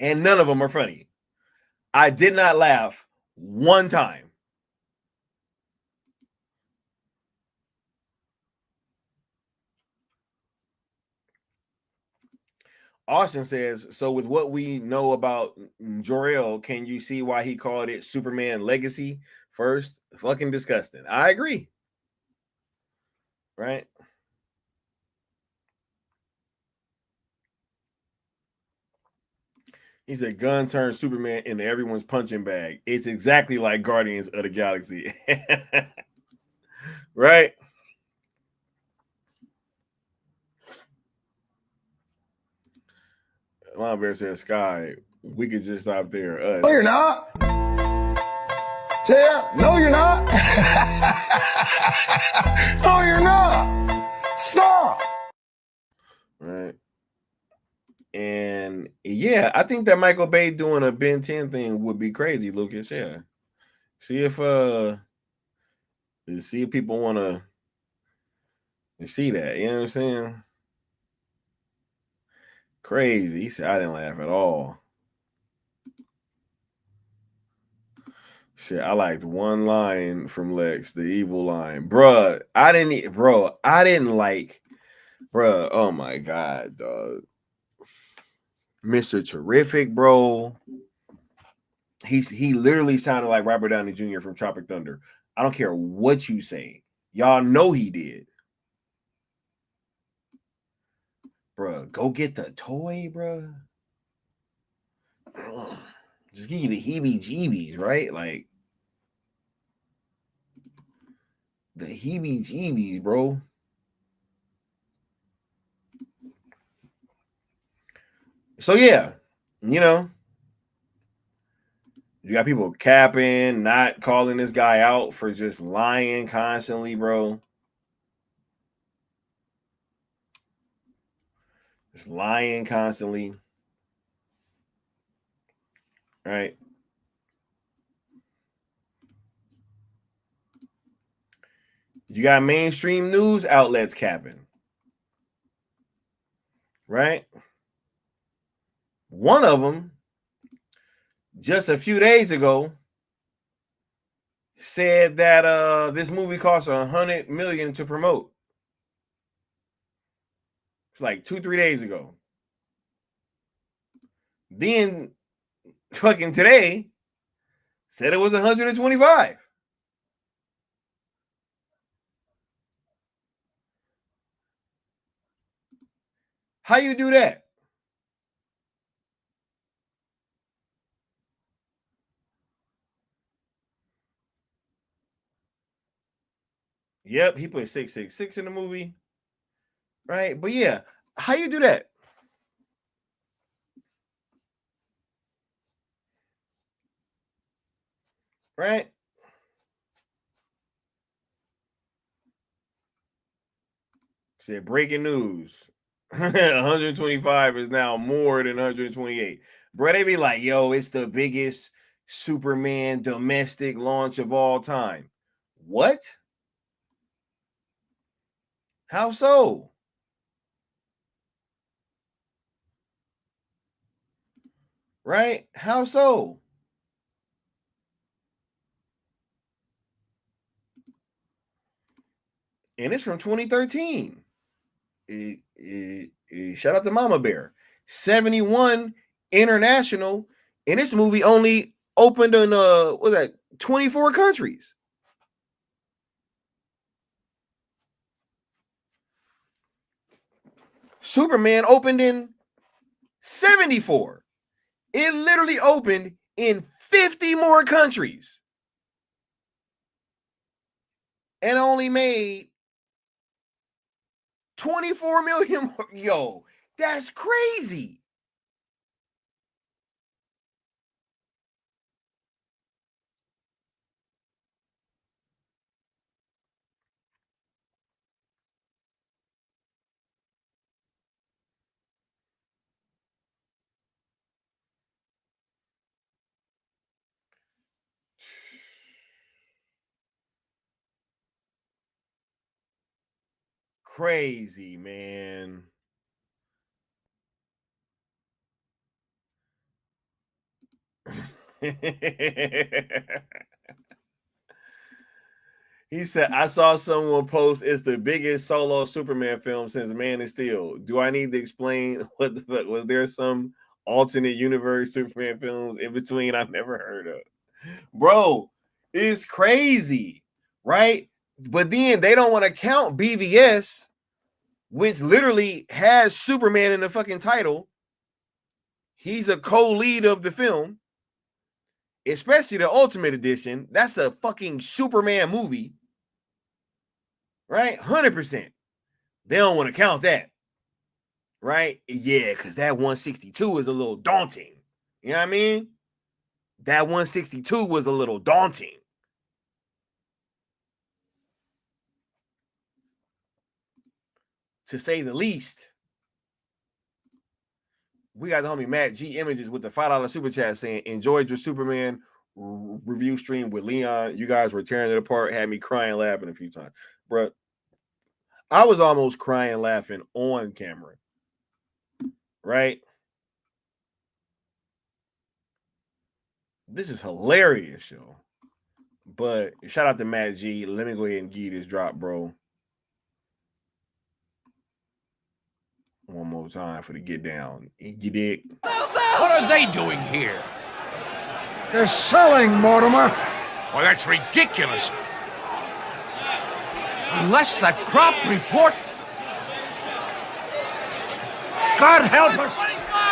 and none of them are funny. I did not laugh one time. Austin says, so with what we know about Jor-El, can you see why he called it Superman Legacy first? Fucking disgusting. I agree. Right? He said, Gunn turned Superman into everyone's punching bag. It's exactly like Guardians of the Galaxy. Right? Mom Bear said, Sky, we could just stop there. No, you're not. Yeah, no, you're not. No, you're not. Stop. Right. And yeah, I think that Michael Bay doing a Ben 10 thing would be crazy, Lucas. Yeah. See if people want to see that. You know what I'm saying? Crazy. He said, I didn't laugh at all. Shit, I liked one line from Lex, the evil line. Bruh, I didn't like, bruh, oh my God, dog. Mr. Terrific, bro. He literally sounded like Robert Downey Jr. from Tropic Thunder. I don't care what you say. Y'all know he did. Bruh, go get the toy, bruh. Just give you the heebie-jeebies, right? Like, the heebie-jeebies, bro. So, yeah, you know, you got people capping, not calling this guy out for just lying constantly, bro. Just lying constantly. Right? You got mainstream news outlets capping. Right? One of them, just a few days ago, said that this movie cost $100 million to promote. It's like 2-3 days ago. Then fucking today said it was 125. How you do that? Yep, he put 666 in the movie. Right? But yeah, how you do that? Right? Said breaking news. 125 is now more than 128. Bro, they be like, yo, it's the biggest Superman domestic launch of all time. What? How so? Right? How so? And it's from 2013. Shout out to Mama Bear. 71 international, and this movie only opened in 24 countries. Superman opened in 74. It literally opened in 50 more countries and only made 24 million more. Yo, that's crazy. Crazy, man. He said, I saw someone post it's the biggest solo Superman film since Man of Steel. Do I need to explain what the fuck? Was there some alternate universe Superman films in between I've never heard of? Bro, it's crazy, right? But then they don't want to count BVS, which literally has Superman in the fucking title. He's a co-lead of the film, especially the Ultimate Edition. That's a fucking Superman movie, right? 100%. They don't want to count that, right? Yeah, because that 162 is a little daunting. You know what I mean? That 162 was a little daunting. To say the least. We got the homie Matt G Images with the $5 super chat saying, enjoyed your Superman review stream with Leon. You guys were tearing it apart, had me crying, laughing a few times. Bro, I was almost crying, laughing on camera. Right? This is hilarious, yo. But shout out to Matt G. Let me go ahead and give you this drop, bro. One more time for the get down. You dig? What are they doing here? They're selling, Mortimer. Well, that's ridiculous. Unless that crop report... God help us.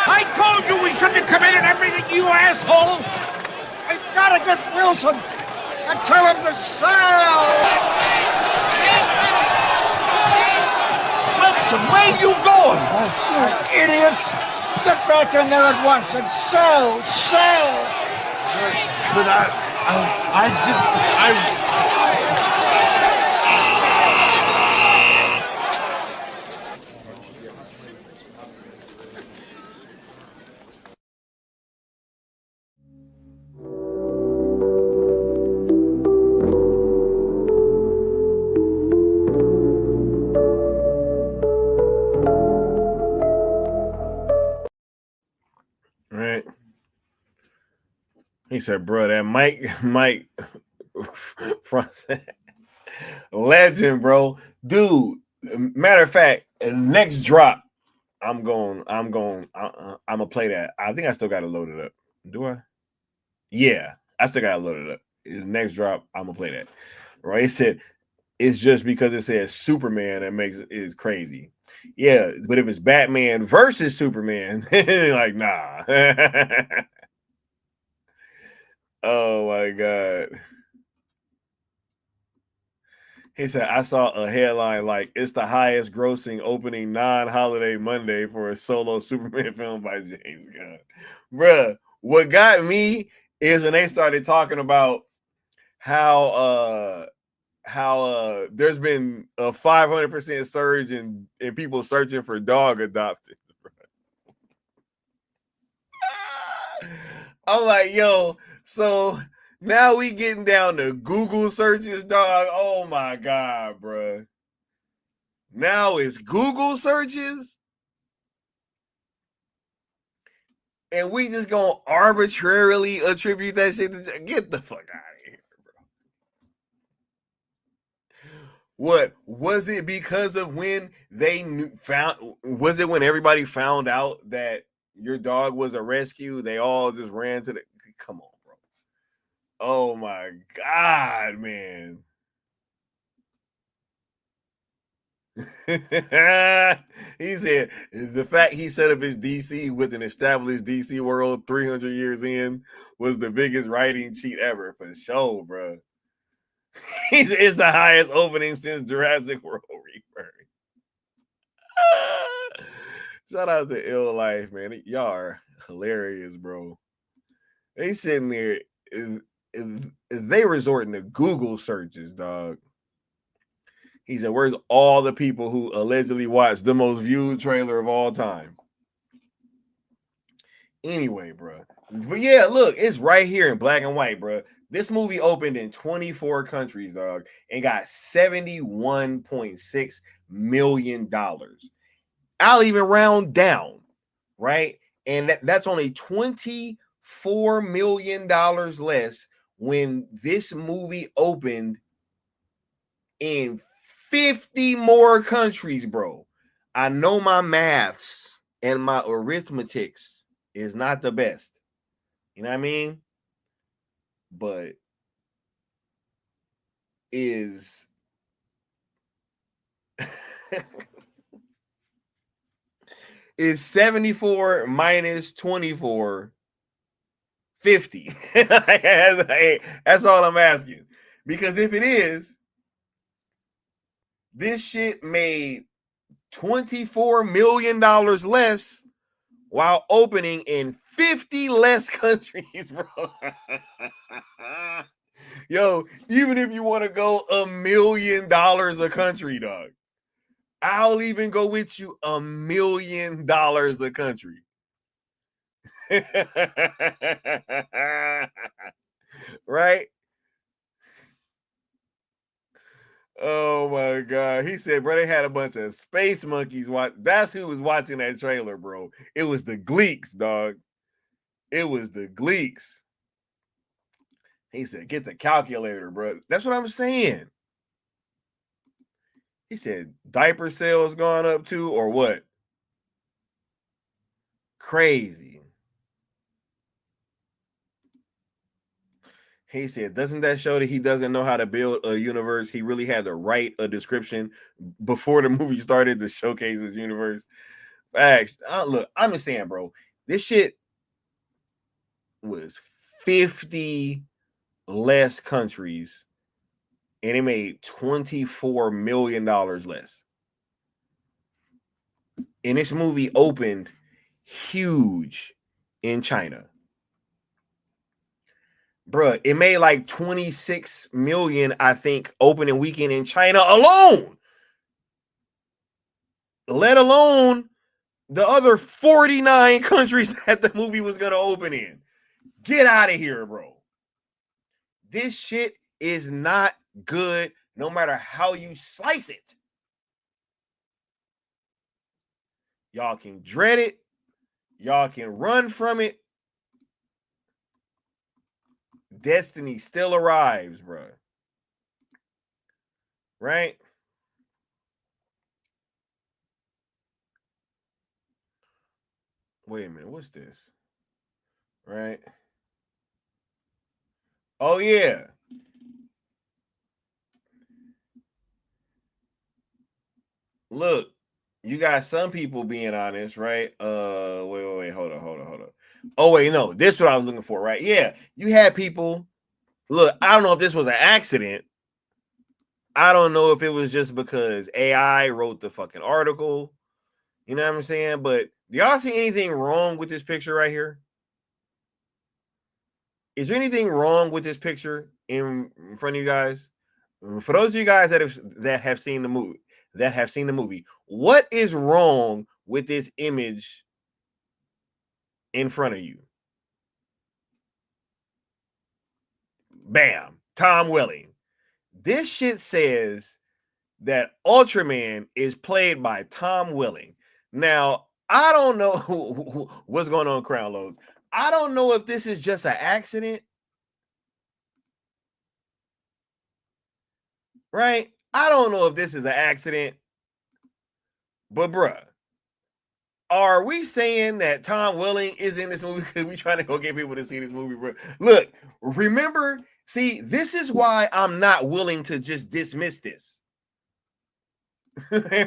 I told you we shouldn't have committed everything, you asshole! I gotta get Wilson and tell him to sell. Wilson, where you going? Oh, you idiot. Get back in there at once and sell. But I didn't... Right. He said, bro, that Mike legend, bro. Dude, matter of fact, next drop, I'm gonna play that. I think I still gotta load it up. Do I? Yeah, I still gotta load it up. The next drop, I'm gonna play that. Right? He said it's just because it says Superman that makes it is crazy. Yeah, but if it's Batman versus Superman, like nah. Oh my God. He said, I saw a headline like it's the highest grossing opening non-holiday Monday for a solo Superman film by James Gunn. Bruh, what got me is when they started talking about how there's been a 500% surge in people searching for dog adopted. I'm like, yo, so now we getting down to Google searches, dog. Oh my God, bro. Now it's Google searches. And we just gonna arbitrarily attribute that shit to get the fuck out of here, bro. What was it because of when they was it when everybody found out that your dog was a rescue? They all just ran to the come on, bro. Oh my God, man. He said the fact he set up his DC with an established DC world 300 years in was the biggest writing cheat ever for sure, bro. It's the highest opening since Jurassic World Rebirth. Shout out to Ill Life, man. Y'all are hilarious, bro. They sitting there, they resorting to Google searches, dog. He said, where's all the people who allegedly watched the most viewed trailer of all time? Anyway, bro. But yeah, look, it's right here in black and white, bro. This movie opened in 24 countries, dog, and got $71.6 million. I'll even round down, right? And that's on a 24% $4 million less when this movie opened in 50 more countries, bro. I know my maths and my arithmetics is not the best. You know what I mean? But is is 74 minus 24 50? That's all I'm asking. Because if it is, this shit made $24 million less while opening in 50 less countries, bro. Yo, even if you want to go $1 million a country, dog, I'll even go with you $1 million a country. Right? Oh my God. He said, bro, they had a bunch of space monkeys watch. That's who was watching that trailer, bro. It was the Gleeks, dog. It was the Gleeks. He said, get the calculator, bro. That's what I'm saying. He said, diaper sales gone up too, or what? Crazy. He said, doesn't that show that he doesn't know how to build a universe? He really had to write a description before the movie started to showcase his universe. Facts. Look, I'm just saying, bro, this shit was 50 less countries and it made $24 million less. And this movie opened huge in China. Bruh, it made like 26 million, I think, opening weekend in China alone. Let alone the other 49 countries that the movie was going to open in. Get out of here, bro. This shit is not good no matter how you slice it. Y'all can dread it. Y'all can run from it. Destiny still arrives, bro. Right? Wait a minute. What's this? Right? Oh, yeah. Look, you got some people being honest, right? Wait. Hold on. Oh, wait, no. This is what I was looking for, right? Yeah. You had people. Look, I don't know if this was an accident. I don't know if it was just because AI wrote the fucking article. You know what I'm saying? But do y'all see anything wrong with this picture right here? Is there anything wrong with this picture in front of you guys? For those of you guys that have seen the movie, what is wrong with this image in front of you? Bam, Tom Welling. This shit says that Ultraman is played by Tom Welling. Now, I don't know what's going on, Crown Loads. I don't know if this is just an accident. Right? I don't know if this is an accident. But, bruh, are we saying that Tom Welling is in this movie because we trying to go get people to see this movie, bro? Look, remember, see, this is why I'm not willing to just dismiss this.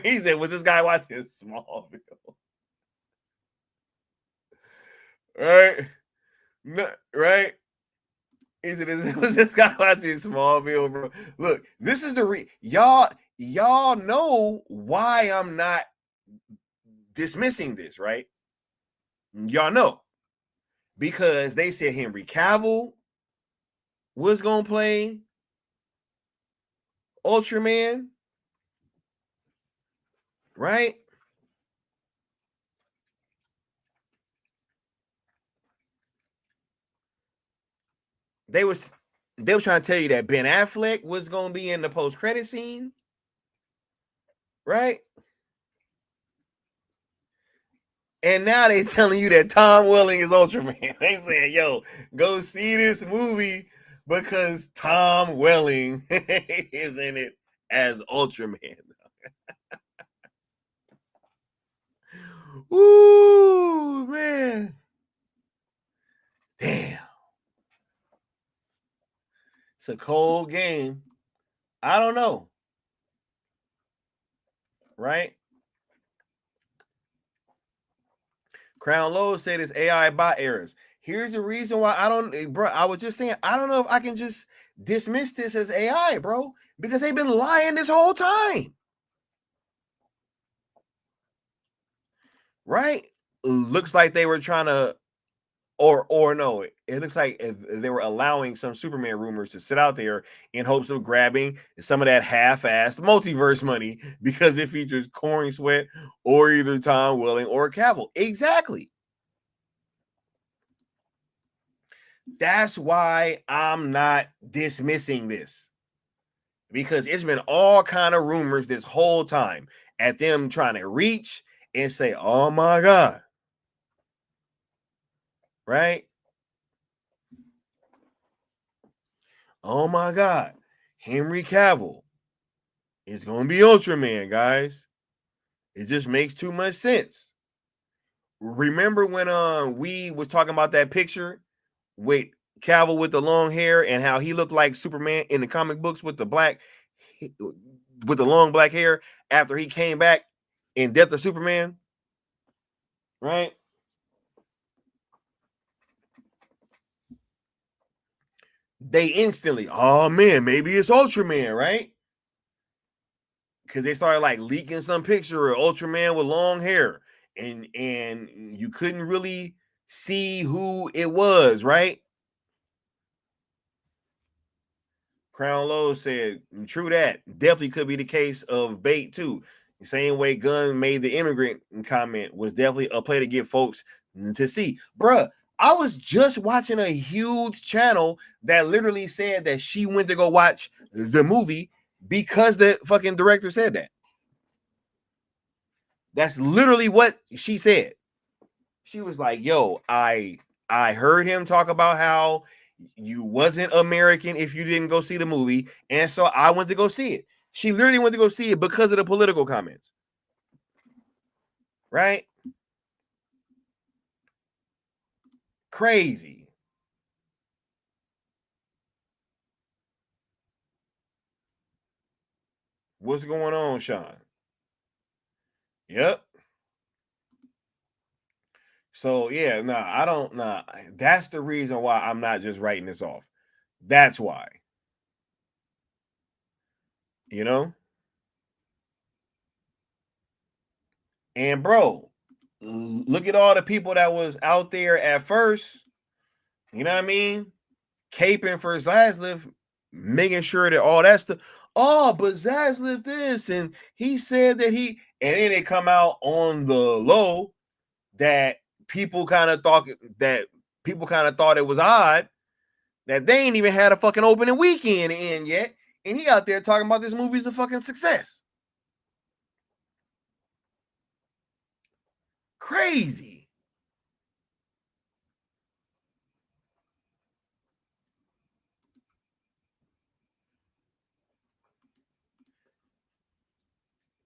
He said, was this guy watching Smallville? Right? No, right? He said, was this guy watching Smallville, bro? Look, this is the y'all know why I'm not dismissing this, right? Y'all know. Because they said Henry Cavill was going to play Ultraman, right? They were trying to tell you that Ben Affleck was going to be in the post-credit scene, right? And now they telling you that Tom Welling is Ultraman. They saying, yo, go see this movie because Tom Welling is in it as Ultraman. Ooh, man. Damn. It's a cold game. I don't know. Right? Crown Low said it's AI bot errors. Here's the reason why I don't, bro. I was just saying, I don't know if I can just dismiss this as AI, bro, because they've been lying this whole time. Right? Looks like they were trying to, or no, it looks like they were allowing some Superman rumors to sit out there in hopes of grabbing some of that half-assed multiverse money because it features Corey Sweat or either Tom Welling or Cavill. Exactly. That's why I'm not dismissing this, because it's been all kind of rumors this whole time at them trying to reach and say, oh my God. Right? Oh my God. Henry Cavill is going to be Ultraman, guys. It just makes too much sense. Remember when we was talking about that picture with Cavill with the long hair and how he looked like Superman in the comic books with the long black hair after he came back in Death of Superman? Right? They instantly, oh man, maybe it's Ultraman, right? Because they started like leaking some picture of Ultraman with long hair, and you couldn't really see who it was, right? Crown Low said, true that. Definitely could be the case of bait too. The same way Gunn made the immigrant comment was definitely a play to get folks to see. Bruh, I was just watching a huge channel that literally said that she went to go watch the movie because the fucking director said that. That's literally what she said. She was like, yo, I heard him talk about how you wasn't American if you didn't go see the movie, and so I went to go see it. She literally went to go see it because of the political comments. Right? Crazy. What's going on, Sean? Yep. So yeah, that's the reason why I'm not just writing this off. That's why. You know? And bro, look at all the people that was out there at first. You know what I mean? Caping for Zaslav, making sure that all that stuff. Oh, but Zaslav this, and he said that and then they come out on the low that people kind of thought it was odd that they ain't even had a fucking opening weekend in yet, and he out there talking about this movie's a fucking success. Crazy.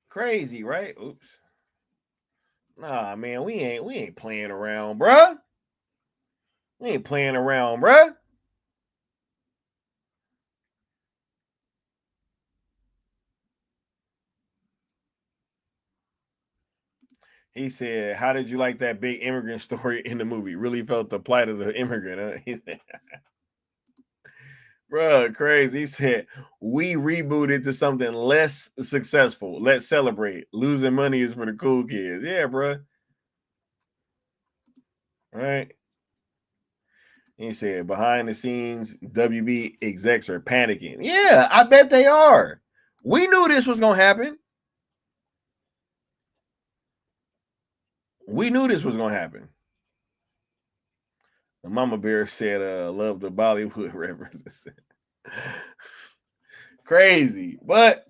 Crazy, right? Oops. Nah, man, we ain't playing around, bruh. We ain't playing around, bruh. He said, how did you like that big immigrant story in the movie? Really felt the plight of the immigrant, huh? He said, bro, crazy. He said, we rebooted to something less successful. Let's celebrate. Losing money is for the cool kids. Yeah, bro. Right. He said, behind the scenes, WB execs are panicking. Yeah, I bet they are. We knew this was going to happen. We knew this was going to happen. The Mama Bear said, love the Bollywood references. Crazy. But,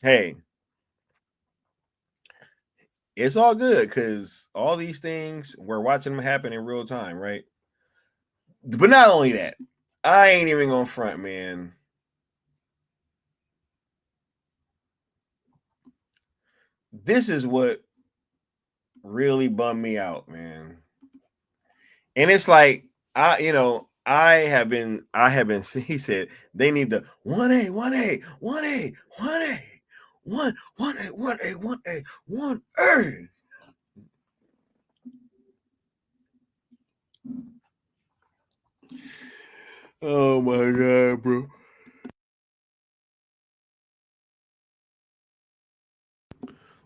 hey, It's all good because all these things we're watching them happen in real time, right? But not only that, I ain't even gonna front, man. This is what really bummed me out, man. And it's like I have been he said they need the 1A, 1A, 1A, 1A, 1A, 1A, 1A, 1A. Oh my god, bro.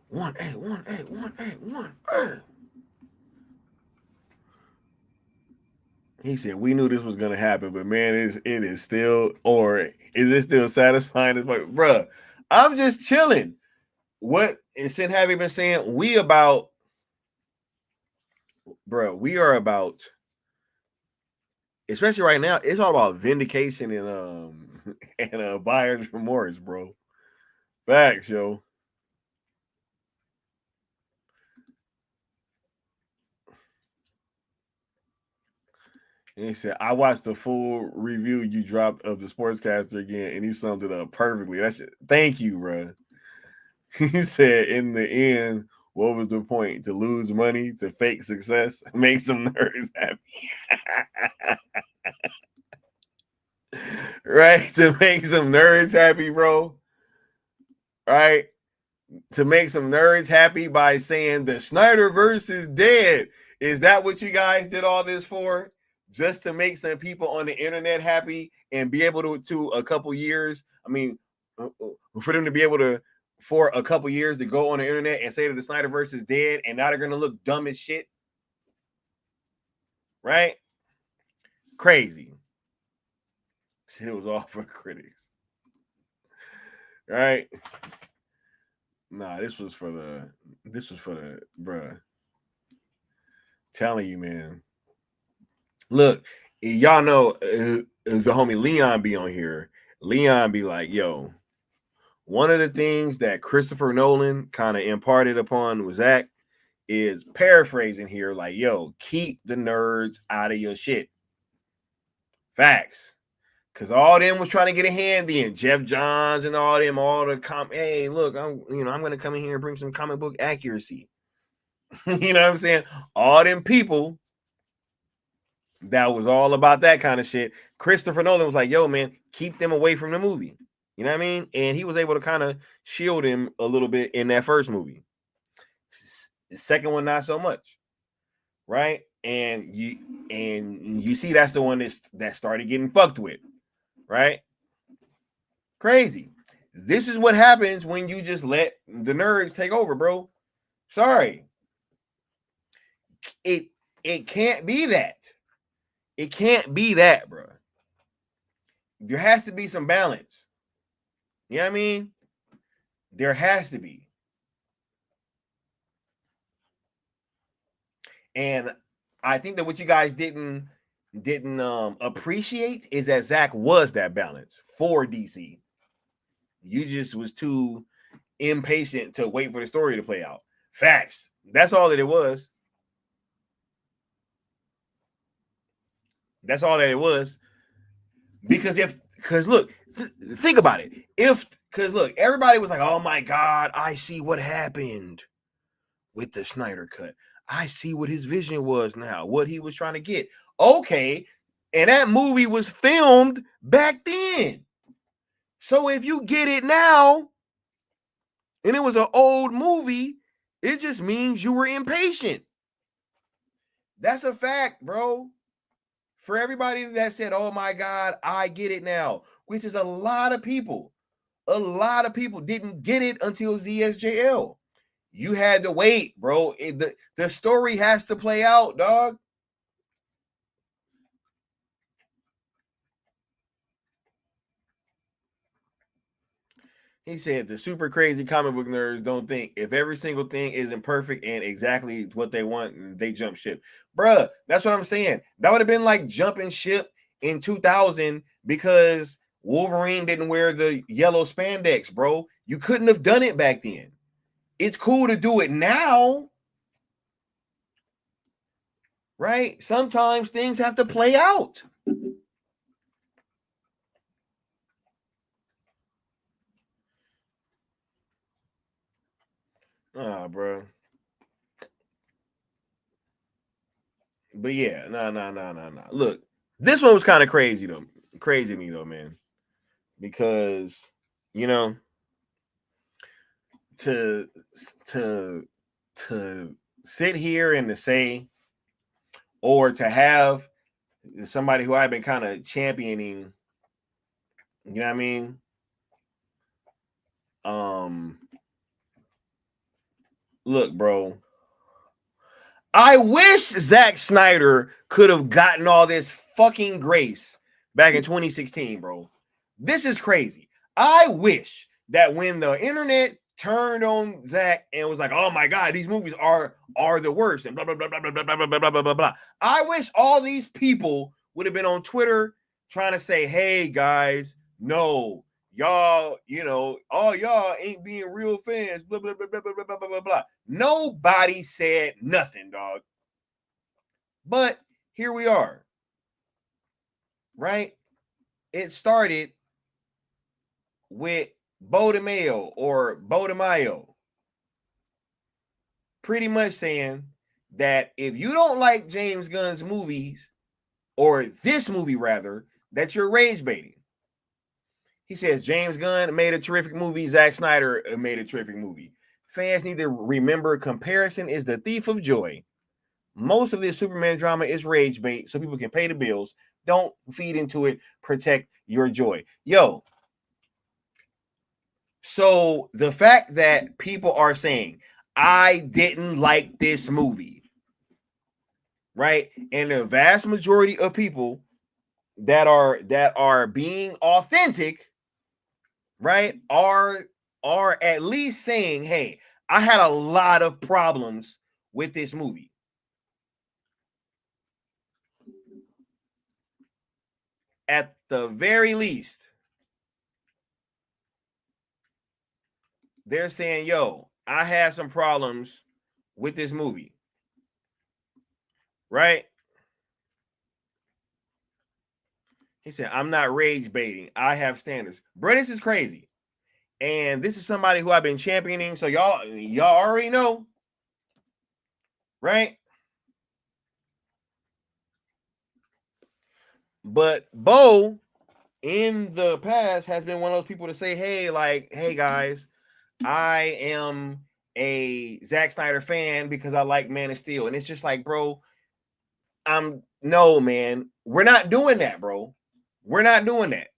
One A, 1A, 1A, 1A. He said, we knew this was gonna happen, but man, it is still, or is it still satisfying? Bruh, I'm just chilling. What Sin have you been saying? We are about, especially right now, it's all about vindication and buyer's remorse, bro. Facts, yo. And he said, I watched the full review you dropped of the Sportscaster again, and he summed it up perfectly. Thank you, bro. He said, in the end, what was the point? To lose money, to fake success, make some nerds happy. Right? To make some nerds happy, bro. Right? To make some nerds happy by saying the SnyderVerse is dead. Is that what you guys did all this for? Just to make some people on the internet happy and be able to a couple years? I mean, for them to be able to, for a couple years, to go on the internet and say that the SnyderVerse is dead, and now they're going to look dumb as shit. Right? Crazy. Shit, it was all for critics. Right? Nah, this was for the bruh. Telling you, man. Look, y'all know the homie Leon be on here. Leon be like, yo, one of the things that Christopher Nolan kind of imparted upon Zach is, paraphrasing here, like, yo, keep the nerds out of your shit. Facts. Because all them was trying to get a hand in. Jeff Johns and all them, hey, look, I'm going to come in here and bring some comic book accuracy. You know what I'm saying? All them people that was all about that kind of shit. Christopher Nolan was like, yo, man, keep them away from the movie. You know what I mean? And he was able to kind of shield him a little bit in that first movie. The second one, not so much. Right? And you see that's the one that started getting fucked with. Right? Crazy. This is what happens when you just let the nerds take over, bro. Sorry. It can't be that. It can't be that, bro. There has to be some balance. You know what I mean? There has to be. And I think that what you guys didn't appreciate is that Zach was that balance for DC. You just was too impatient to wait for the story to play out. Facts. That's all that it was. That's all that it was. Because look, think about it. Because look, everybody was like, oh my God, I see what happened with the Snyder cut. I see what his vision was now, what he was trying to get. Okay. And that movie was filmed back then. So if you get it now, and it was an old movie, it just means you were impatient. That's a fact, bro. For everybody that said, oh my God, I get it now, which is a lot of people. A lot of people didn't get it until ZSJL. You had to wait, bro. The story has to play out, dog. He said the super crazy comic book nerds don't think if every single thing isn't perfect and exactly what they want, they jump ship. Bruh, that's what I'm saying. That would have been like jumping ship in 2000 because Wolverine didn't wear the yellow spandex, bro. You couldn't have done it back then. it's cool to do it now, right? Sometimes things have to play out. Bro. But yeah, no. Look, this one was kind of crazy though. Crazy to me though, man. Because, you know, to sit here and to say, or to have somebody who I've been kind of championing, you know what I mean? Look, bro, I wish Zack Snyder could have gotten all this fucking grace back in 2016, bro. This is crazy. I wish that when the internet turned on Zack and was like, "Oh my God, these movies are the worst," and blah blah blah blah blah blah blah blah blah blah blah. I wish all these people would have been on Twitter trying to say, "Hey guys, no, y'all, all y'all ain't being real fans." Blah blah blah blah blah blah blah blah blah. Nobody said nothing, dog. But here we are, right? It started with Bodemayo or Bodemayo pretty much saying that if you don't like James Gunn's movies, or this movie rather, that you're rage baiting. He says James Gunn made a terrific movie, Zack Snyder made a terrific movie. Fans need to remember comparison is the thief of joy. Most of this Superman drama is rage bait so people can pay the bills. Don't feed into it. Protect your joy. Yo, so the fact that people are saying, I didn't like this movie, right? And the vast majority of people that are being authentic, right, are at least saying, hey, I had a lot of problems with this movie. At the very least, they're saying, yo, I had some problems with this movie, right? He said, I'm not rage baiting. I have standards. Bro, this is crazy. And this is somebody who I've been championing. So y'all already know, right? But Bo, in the past, has been one of those people to say, hey guys, I am a Zack Snyder fan because I like Man of Steel. And it's just like, bro, no, man, we're not doing that, bro. We're not doing that.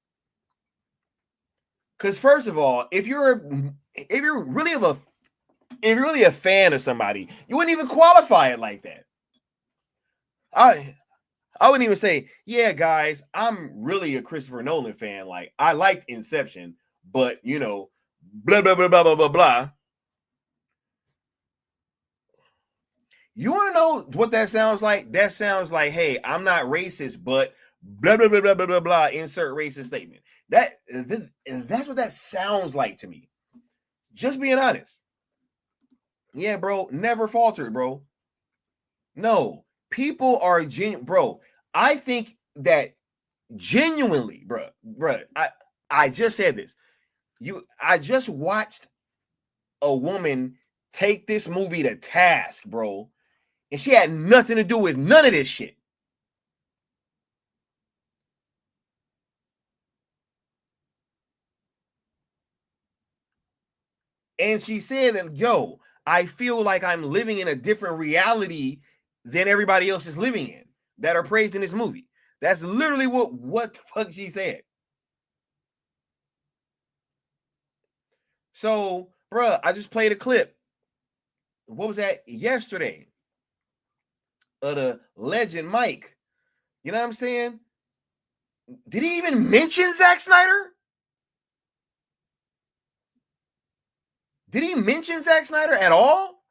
Because first of all, if you're really a fan of somebody, you wouldn't even qualify it like that. I wouldn't even say, yeah, guys, I'm really a Christopher Nolan fan. Like, I liked Inception, but blah blah blah blah blah blah blah. You want to know what that sounds like? That sounds like, hey, I'm not racist, but blah blah blah blah blah blah blah. Insert racist statement. That's what that sounds like to me. Just being honest. Yeah, bro, never faltered, bro. No, people are genuine, bro. I think that genuinely, bro. I just said this. I just watched a woman take this movie to task, bro. And she had nothing to do with none of this shit. And she said that, yo, I feel like I'm living in a different reality than everybody else is living in that are praising this movie. That's literally what the fuck she said. So, bruh, I just played a clip. What was that yesterday? Of the legend Mike. You know what I'm saying? Did he even mention Zack Snyder? Did he mention Zack Snyder at all?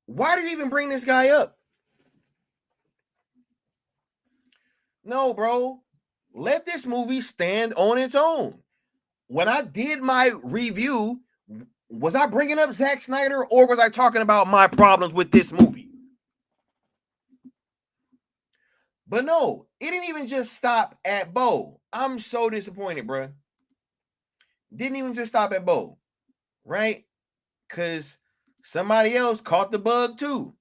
Why did he even bring this guy up? No, bro. let this movie stand on its own. When I did my review, was I bringing up Zack Snyder or was I talking about my problems with this movie? But no, it didn't even just stop at Bo. I'm so disappointed, bro. Didn't even just stop at Bo, right? Because somebody else caught the bug too,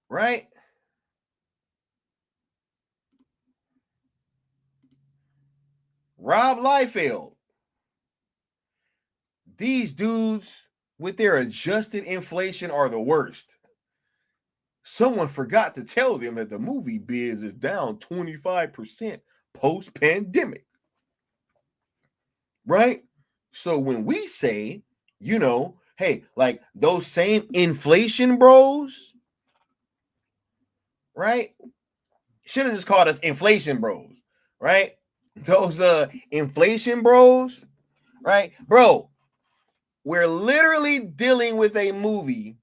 right? Rob Liefeld. These dudes with their adjusted inflation are the worst. Someone forgot to tell them that the movie biz is down 25% post-pandemic. Right? So when we say, you know, hey, like those same inflation bros, right? Should have just called us inflation bros, right? Those inflation bros, right? Bro, we're literally dealing with a movie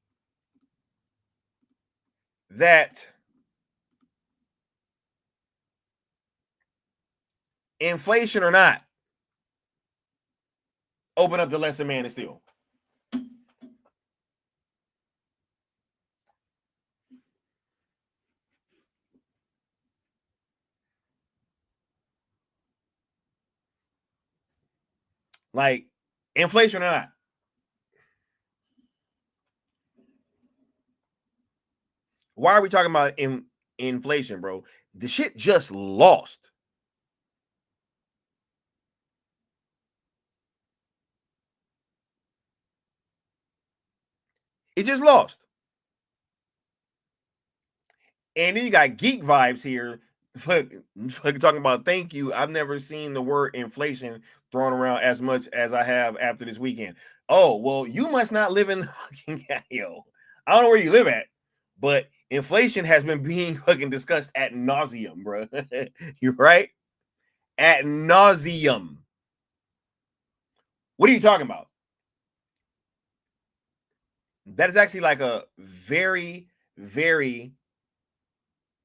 that inflation or not, open up the Lesser Man of Steel. Like inflation or not. Why are we talking about inflation, bro? The shit just lost. It just lost. And then you got geek vibes here. Talking about thank you. I've never seen the word inflation thrown around as much as I have after this weekend. Oh, well, you must not live in fucking yo. I don't know where you live at, but inflation has been being fucking discussed at nauseum, bro. You're right? At nauseum. What are you talking about? That is actually like a very, very,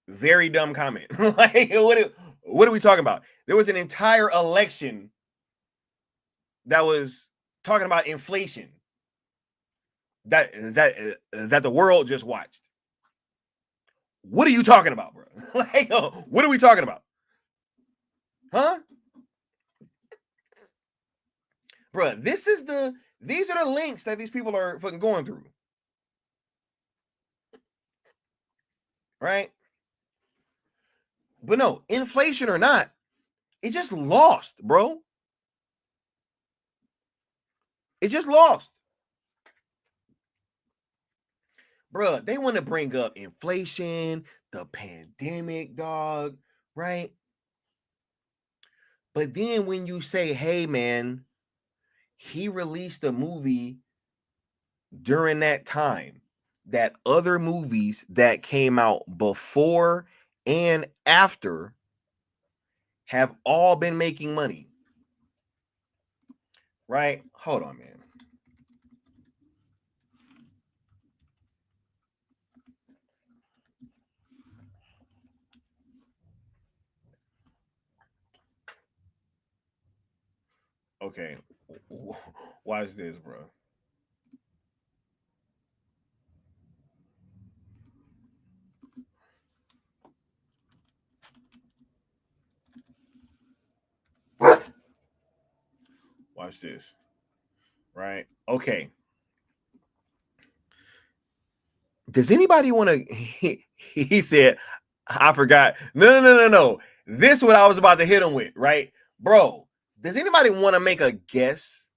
very dumb comment. Like, what are we talking about? There was an entire election that was talking about inflation that the world just watched. What are you talking about, bro? Like, what are we talking about? Huh? Bro, these are the links that these people are fucking going through. Right? But no, inflation or not, it just lost, bro. It just lost. Bro, they want to bring up inflation, the pandemic, dog, right? But then when you say, hey, man, he released a movie during that time that other movies that came out before and after have all been making money. Right? Hold on, man. Okay. Watch this, bro. Watch this. Right? Okay. Does anybody want to? He said, I forgot. No. This is what I was about to hit him with, right? Bro, does anybody want to make a guess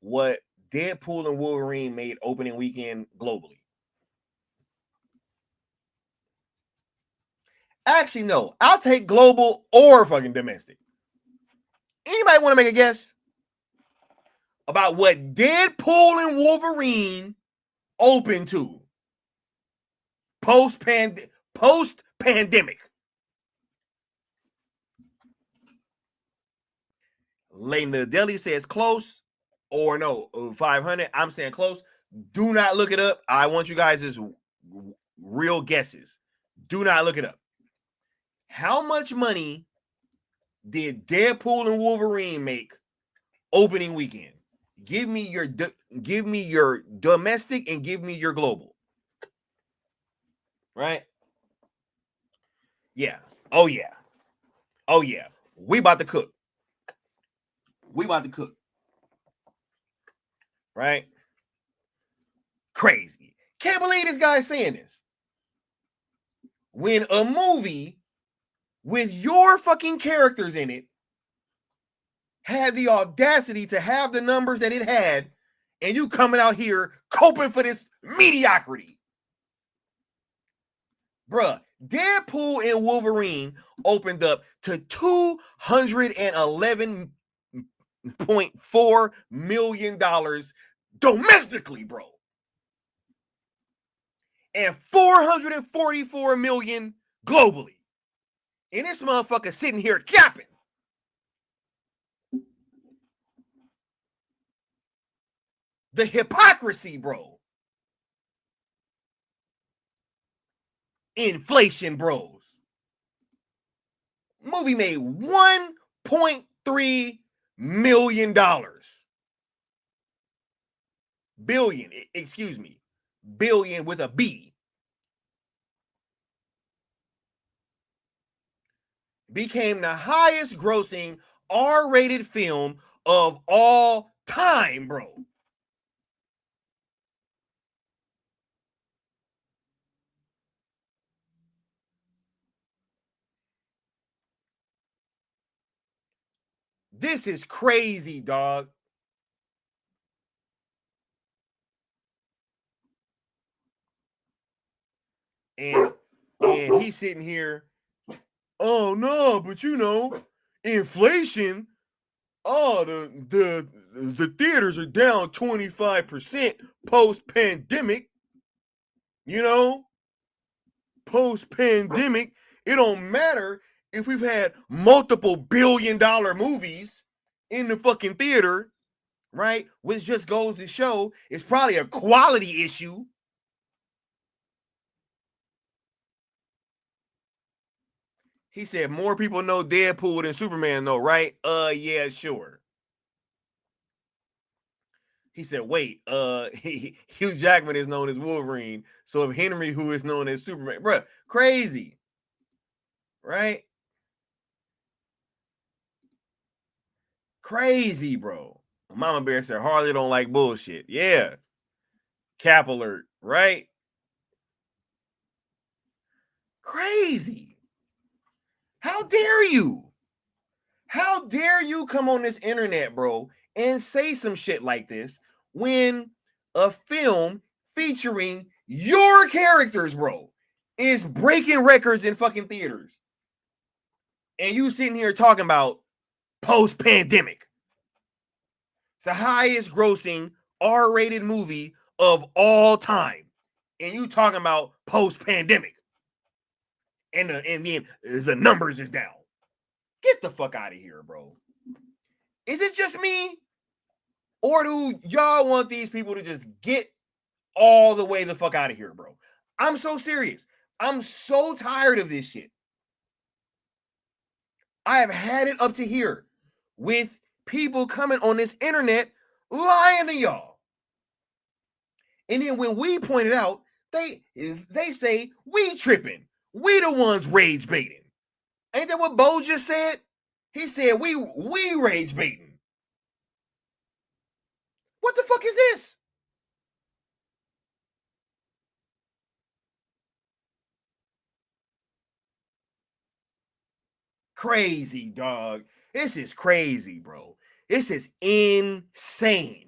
what Deadpool and Wolverine made opening weekend globally? Actually, no. I'll take global or fucking domestic. Anybody want to make a guess about what Deadpool and Wolverine opened to post-pandemic? Lane Deli says close or no, 500. I'm saying close. Do not look it up. I want you guys' real guesses. Do not look it up. How much money did Deadpool and Wolverine make opening weekend? Give me your domestic and give me your global. Right? Yeah. Oh yeah. Oh yeah. We about to cook. Right? Crazy. Can't believe this guy's saying this. When a movie with your fucking characters in it had the audacity to have the numbers that it had, and you coming out here coping for this mediocrity. Bruh, Deadpool and Wolverine opened up to $211.4 million domestically, bro. And $444 million globally. And this motherfucker sitting here capping. The hypocrisy, bro. Inflation, bros. Movie made $1.3 million. Billion, excuse me. Billion with a B. Became the highest grossing R-rated film of all time, bro. This is crazy, dog. And he's sitting here, oh no, but you know, inflation, oh, the theaters are down 25% post-pandemic. You know, post-pandemic, it don't matter if we've had multiple billion-dollar movies in the fucking theater, right? Which just goes to show it's probably a quality issue. He said more people know Deadpool than Superman though, right? Yeah, sure. He said, wait, Hugh Jackman is known as Wolverine. So if Henry, who is known as Superman, bruh, crazy. Right? Crazy, bro. Mama Bear said Harley don't like bullshit. Yeah. Cap alert, right? Crazy. How dare you? How dare you come on this internet, bro, and say some shit like this when a film featuring your characters, bro, is breaking records in fucking theaters. And you sitting here talking about post-pandemic. It's the highest grossing R-rated movie of all time. And you talking about post-pandemic. And then the numbers is down. Get the fuck out of here, bro. Is it just me? Or do y'all want these people to just get all the way the fuck out of here, bro? I'm so serious. I'm so tired of this shit. I have had it up to here with people coming on this internet lying to y'all. And then when we point it out, they say we tripping. We the ones rage baiting. Ain't that what Bo just said? He said we rage baiting. What the fuck is this? Crazy, dog. This is crazy, bro. This is insane.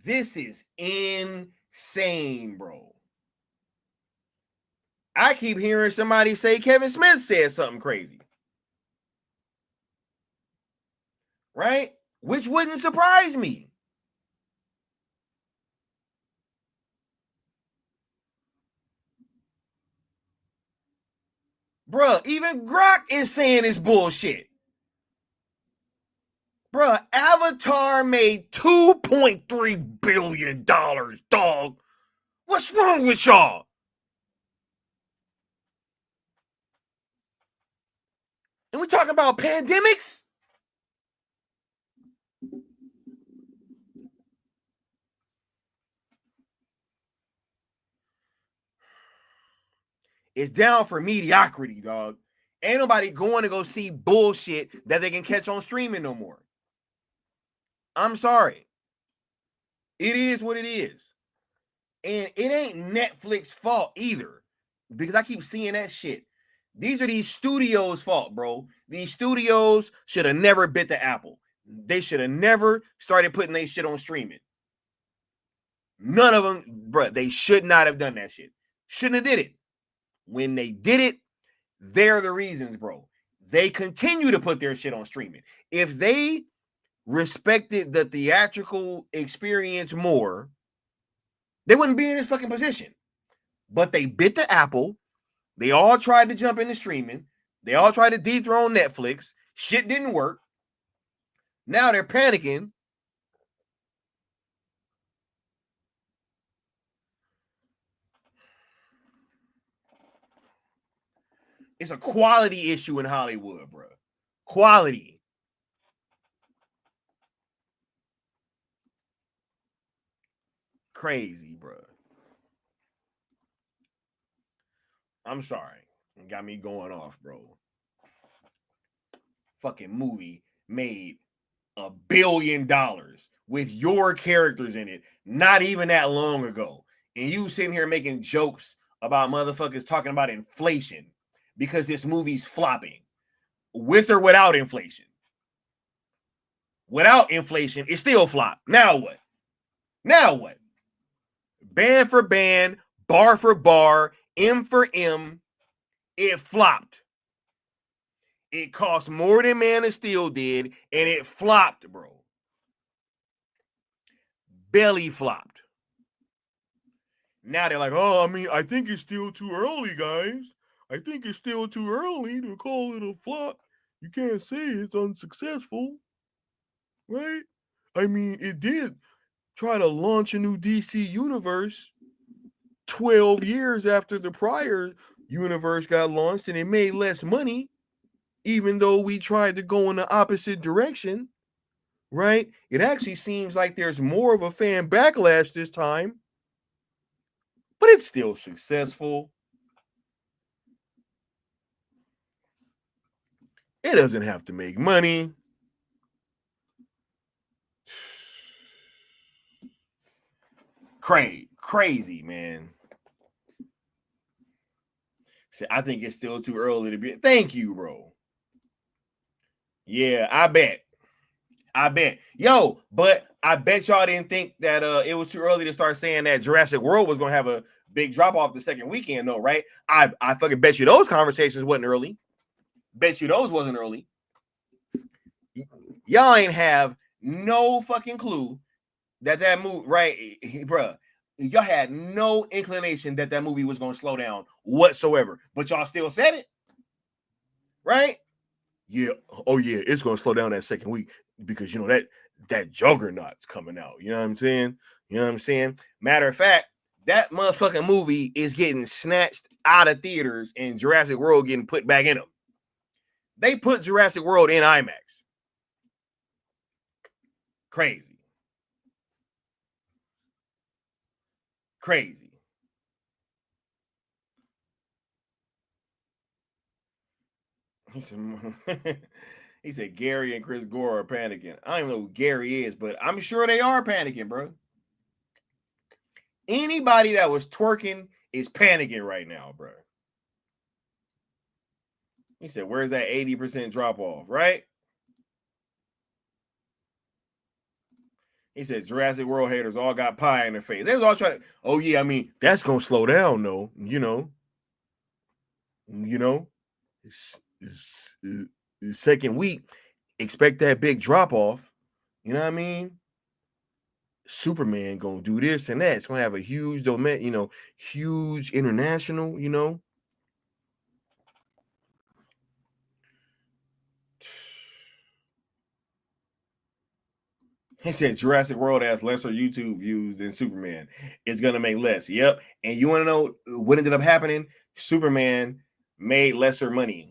This is insane, bro. I keep hearing somebody say Kevin Smith said something crazy. Right? Which wouldn't surprise me. Bruh, even Grok is saying it's bullshit. Bruh, Avatar made $2.3 billion, dog, What's wrong with y'all? And we talking about pandemics? It's down for mediocrity, dog. Ain't nobody going to go see bullshit that they can catch on streaming no more. I'm sorry. It is what it is. And it ain't Netflix's fault either, because I keep seeing that shit. These are these studios' fault, bro. These studios should have never bit the apple. They should have never started putting their shit on streaming. None of them, bro. They should not have done that shit. Shouldn't have did it. When they did it, they're the reasons, bro. They continue to put their shit on streaming. If they respected the theatrical experience more, they wouldn't be in this fucking position. But they bit the apple. They all tried to jump into streaming. They all tried to dethrone Netflix. Shit didn't work. Now they're panicking. It's a quality issue in Hollywood, bro. Quality. Crazy, bro. I'm sorry. It got me going off, bro. Fucking movie made $1 billion with your characters in it not even that long ago. And you sitting here making jokes about motherfuckers talking about inflation because this movie's flopping. With or without inflation. Without inflation, it still flop. Now what? Now what? Band for band, bar for bar, M for M, it flopped. It cost more than Man of Steel did, and it flopped, bro. Belly flopped. Now they're like, oh, I mean, I think it's still too early, guys. I think it's still too early to call it a flop. You can't say it's unsuccessful, right? I mean, it did try to launch a new DC universe 12 years after the prior universe got launched, and it made less money, even though we tried to go in the opposite direction, right? It actually seems like there's more of a fan backlash this time, but it's still successful. It doesn't have to make money. Crazy, man. I think it's still too early to be. Thank you, bro. Yeah, I bet. Yo, but I bet y'all didn't think that it was too early to start saying that Jurassic World was going to have a big drop off the second weekend, though, right? I fucking bet you those conversations wasn't early. Bet you those wasn't early. Y'all ain't have no fucking clue that movie, right, bruh? Y'all had no inclination that movie was going to slow down whatsoever, but y'all still said it, right? Yeah. Oh yeah, it's going to slow down that second week because you know that juggernaut's coming out. You know what I'm saying? Matter of fact, that motherfucking movie is getting snatched out of theaters and Jurassic World getting put back in them. They put Jurassic World in IMAX. Crazy. He said Gary and Chris Gore are panicking. I don't even know who Gary is, but I'm sure they are panicking, bro. Anybody that was twerking is panicking right now, bro. He said, where's that 80% drop off, right? He said Jurassic World haters all got pie in their face. They was all trying to, oh yeah, I mean, that's gonna slow down, though. You know. It's second week, expect that big drop off. You know what I mean? Superman gonna do this and that. It's gonna have a huge domain, huge international, He said Jurassic World has lesser YouTube views than Superman. It's gonna make less. Yep. And you want to know what ended up happening? Superman made lesser money.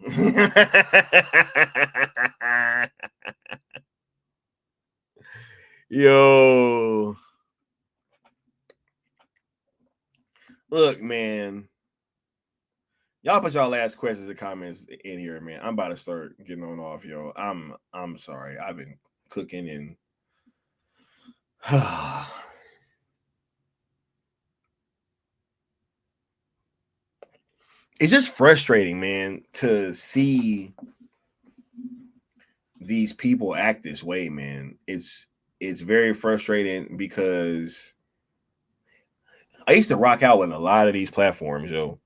Yo. Look, man. Y'all put y'all last questions and comments in here, man. I'm about to start getting on off, yo. I'm sorry. I've been cooking and it's just frustrating, man, to see these people act this way, man. It's very frustrating because I used to rock out with a lot of these platforms, yo.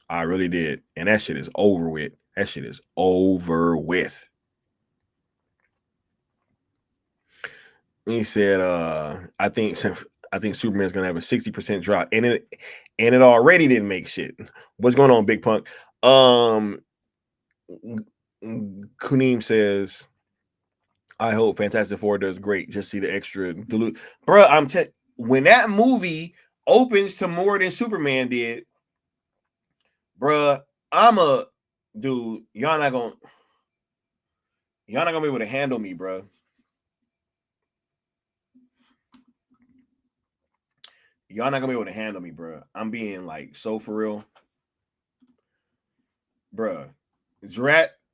I really did. And that shit is over with. That shit is over with. He said, I think Superman's gonna have a 60% drop. And it already didn't make shit. What's going on, Big Punk? Kunim says, I hope Fantastic Four does great. Just see the extra dilute. Bro, when that movie opens to more than Superman did, bruh, dude, y'all not gonna be able to handle me, bruh. Y'all not gonna be able to handle me, bruh. I'm being like so for real. Bruh.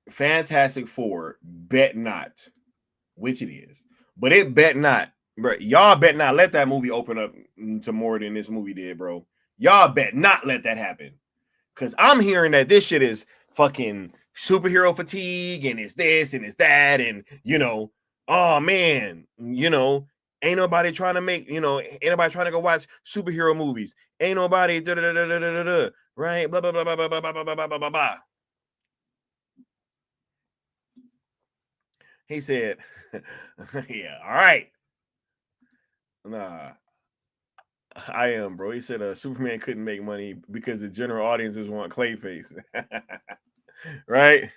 Fantastic Four, bet not, which it is, but it bet not, bruh. Y'all bet not let that movie open up to more than this movie did, bro. Y'all bet not let that happen. Because I'm hearing that this shit is fucking superhero fatigue and it's this and it's that. And, oh, man, ain't nobody trying to make, ain't nobody trying to go watch superhero movies. Ain't nobody, right? Blah, blah, blah, blah, blah, blah, blah, blah, blah, blah, blah. He said, yeah, all right. Nah. I am, bro. He said Superman couldn't make money because the general audiences want Clayface. Right?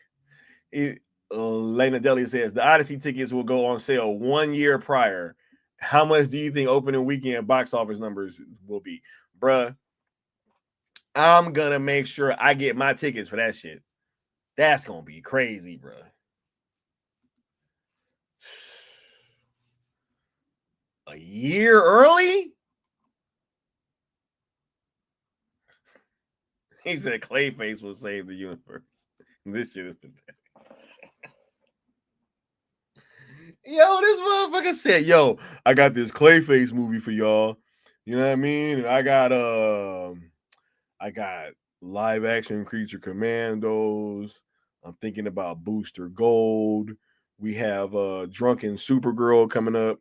Lena Deli says the Odyssey tickets will go on sale 1 year prior. How much do you think opening weekend box office numbers will be? Bruh, I'm gonna make sure I get my tickets for that shit. That's gonna be crazy, bruh. A year early? He said Clayface will save the universe. This shit is pathetic. Yo, this motherfucker said, yo, I got this Clayface movie for y'all. You know what I mean? And I got live action Creature Commandos. I'm thinking about Booster Gold. We have Drunken Supergirl coming up.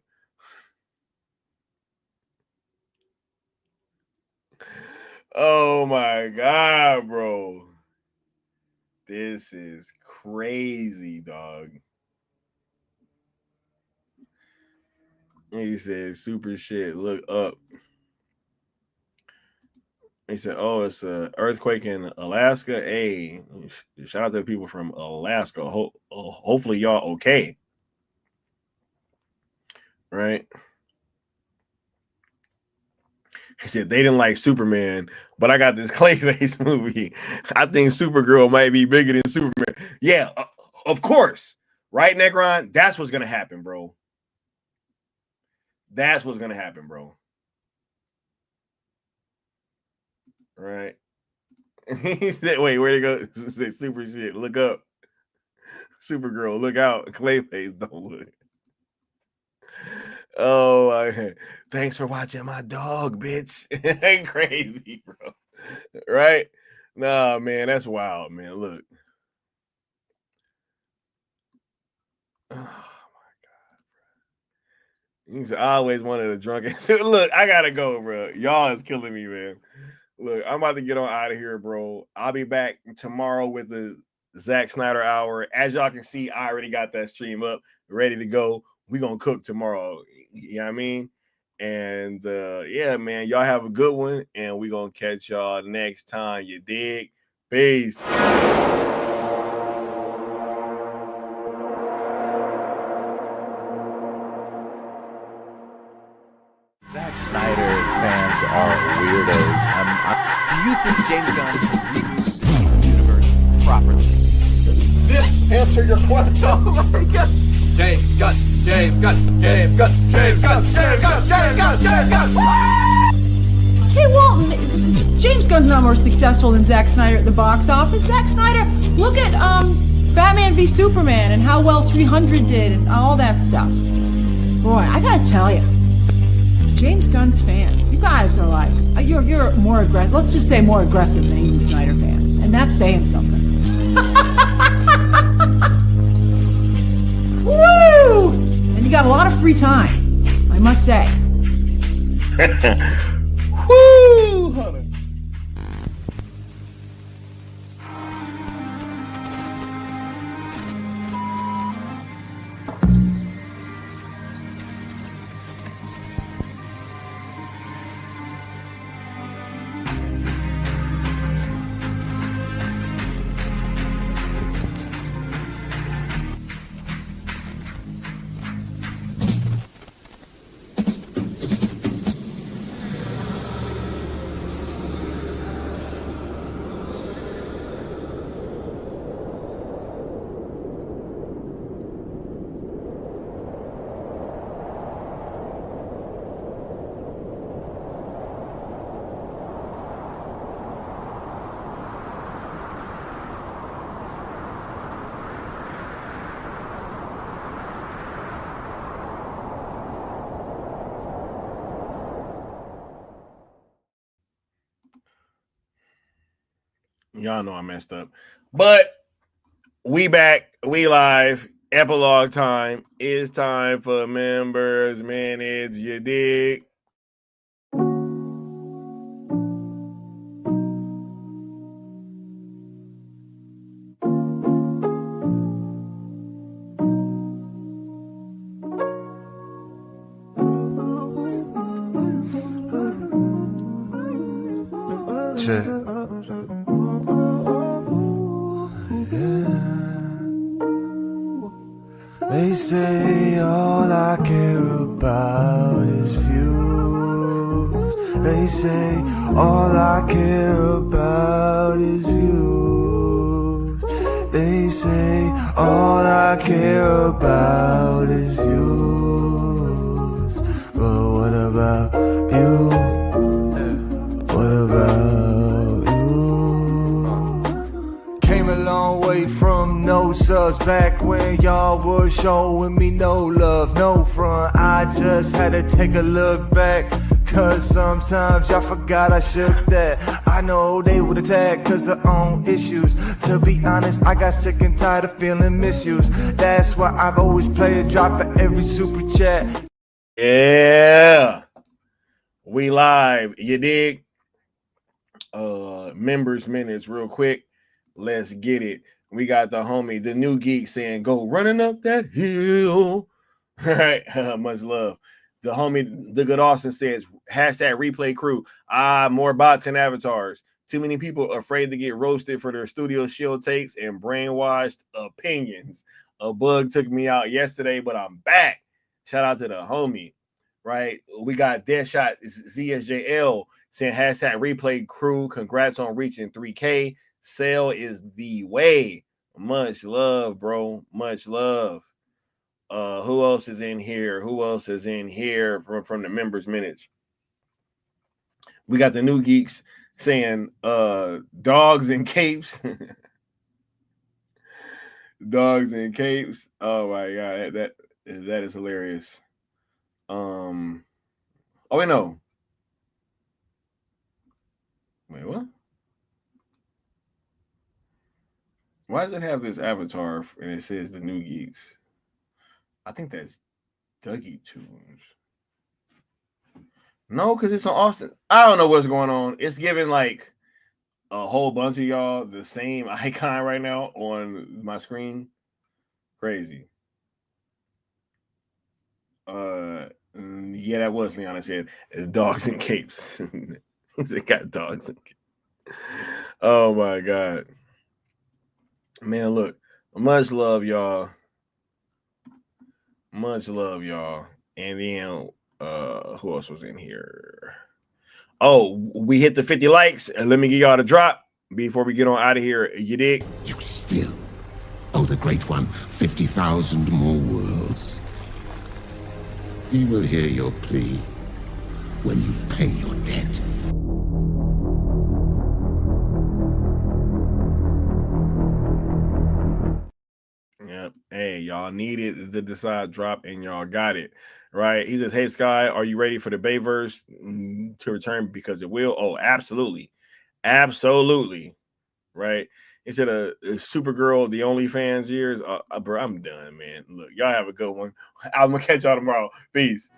Oh my God, bro. This is crazy, dog. He said, super shit, look up. He said, oh, it's an earthquake in Alaska. Hey, shout out to the people from Alaska. Hopefully y'all okay. Right? He said, they didn't like Superman, but I got this Clayface movie. I think Supergirl might be bigger than Superman. Yeah, of course. Right, Necron? That's what's going to happen, bro. That's what's going to happen, bro. Right? He said, wait, where'd it go? He said, super shit. Look up. Supergirl, look out. Clayface, don't look. Oh, thanks for watching my dog, bitch. Ain't crazy, bro. Right? Nah, man, that's wild, man. Look. Oh my God, bro. He's always one of the drunkest. Look, I gotta go, bro. Y'all is killing me, man. Look, I'm about to get on out of here, bro. I'll be back tomorrow with the Zack Snyder Hour. As y'all can see, I already got that stream up, ready to go. We're gonna cook tomorrow. You know what I mean? And yeah, man, y'all have a good one, and we're gonna catch y'all next time. You dig? Peace. are weirdos. Do you think James Gunn rebooted the universe properly? This answer your question. Oh my God! James Gunn. Okay, Walton, James Gunn's not more successful than Zack Snyder at the box office. Zack Snyder, look at Batman v Superman and how well 300 did and all that stuff. Boy, I gotta tell you, James Gunn's fans, you guys are like, you're more aggressive. Let's just say more aggressive than even Snyder fans, and that's saying something. Woo! And you got a lot of free time, I must say. Woo! Hold on. Y'all know I messed up. But we back. We live. Epilogue time. It's time for members minutes. You dig? Check. They say all I care about is views. They say all I care about is views. They say all I care about is views. But what about you? What about you? Came a long way from no subs back when y'all was showing me no love, no front. I just had to take a look back, cause sometimes y'all forgot I shook that. I know they would attack cause of own issues. To be honest, I got sick and tired of feeling misused. That's why I've always played a drop for every super chat. Yeah. We live. You dig? Members minutes real quick. Let's get it. We got the homie, the new geek, saying, go running up that hill. All right. Much love. The homie, the good Austin says, hashtag replay crew. More bots and avatars. Too many people afraid to get roasted for their studio shield takes and brainwashed opinions. A bug took me out yesterday, but I'm back. Shout out to the homie, right? We got Deadshot ZSJL saying, hashtag replay crew. Congrats on reaching 3K. Sale is the way. Much love, bro. Much love. Who else is in here? Who else is in here from the members minutes? We got the new geeks saying dogs and capes. Dogs and capes. Oh my god, that is hilarious. Oh wait, no. Wait, what? Why does it have this avatar and it says the new geeks? I think that's Dougie Tunes. No, because it's on Austin. I don't know what's going on. It's giving like a whole bunch of y'all the same icon right now on my screen. Crazy. Yeah, that was Leon said dogs and capes. They got dogs and capes. Oh my god. Man, look, much love, y'all. Much love, y'all. And then who else was in here? Oh, we hit the 50 likes. Let me give y'all the drop before we get on out of here. You dig? You still owe the Great One 50,000 more worlds. He will hear your plea when you pay your debt. Yep. Hey, y'all needed the decide drop and y'all got it. Right. He says, hey, Sky, are you ready for the Bayverse to return? Because it will. Oh, absolutely. Absolutely. Right. Instead of Supergirl, the OnlyFans years. Bro, I'm done, man. Look, y'all have a good one. I'm going to catch y'all tomorrow. Peace.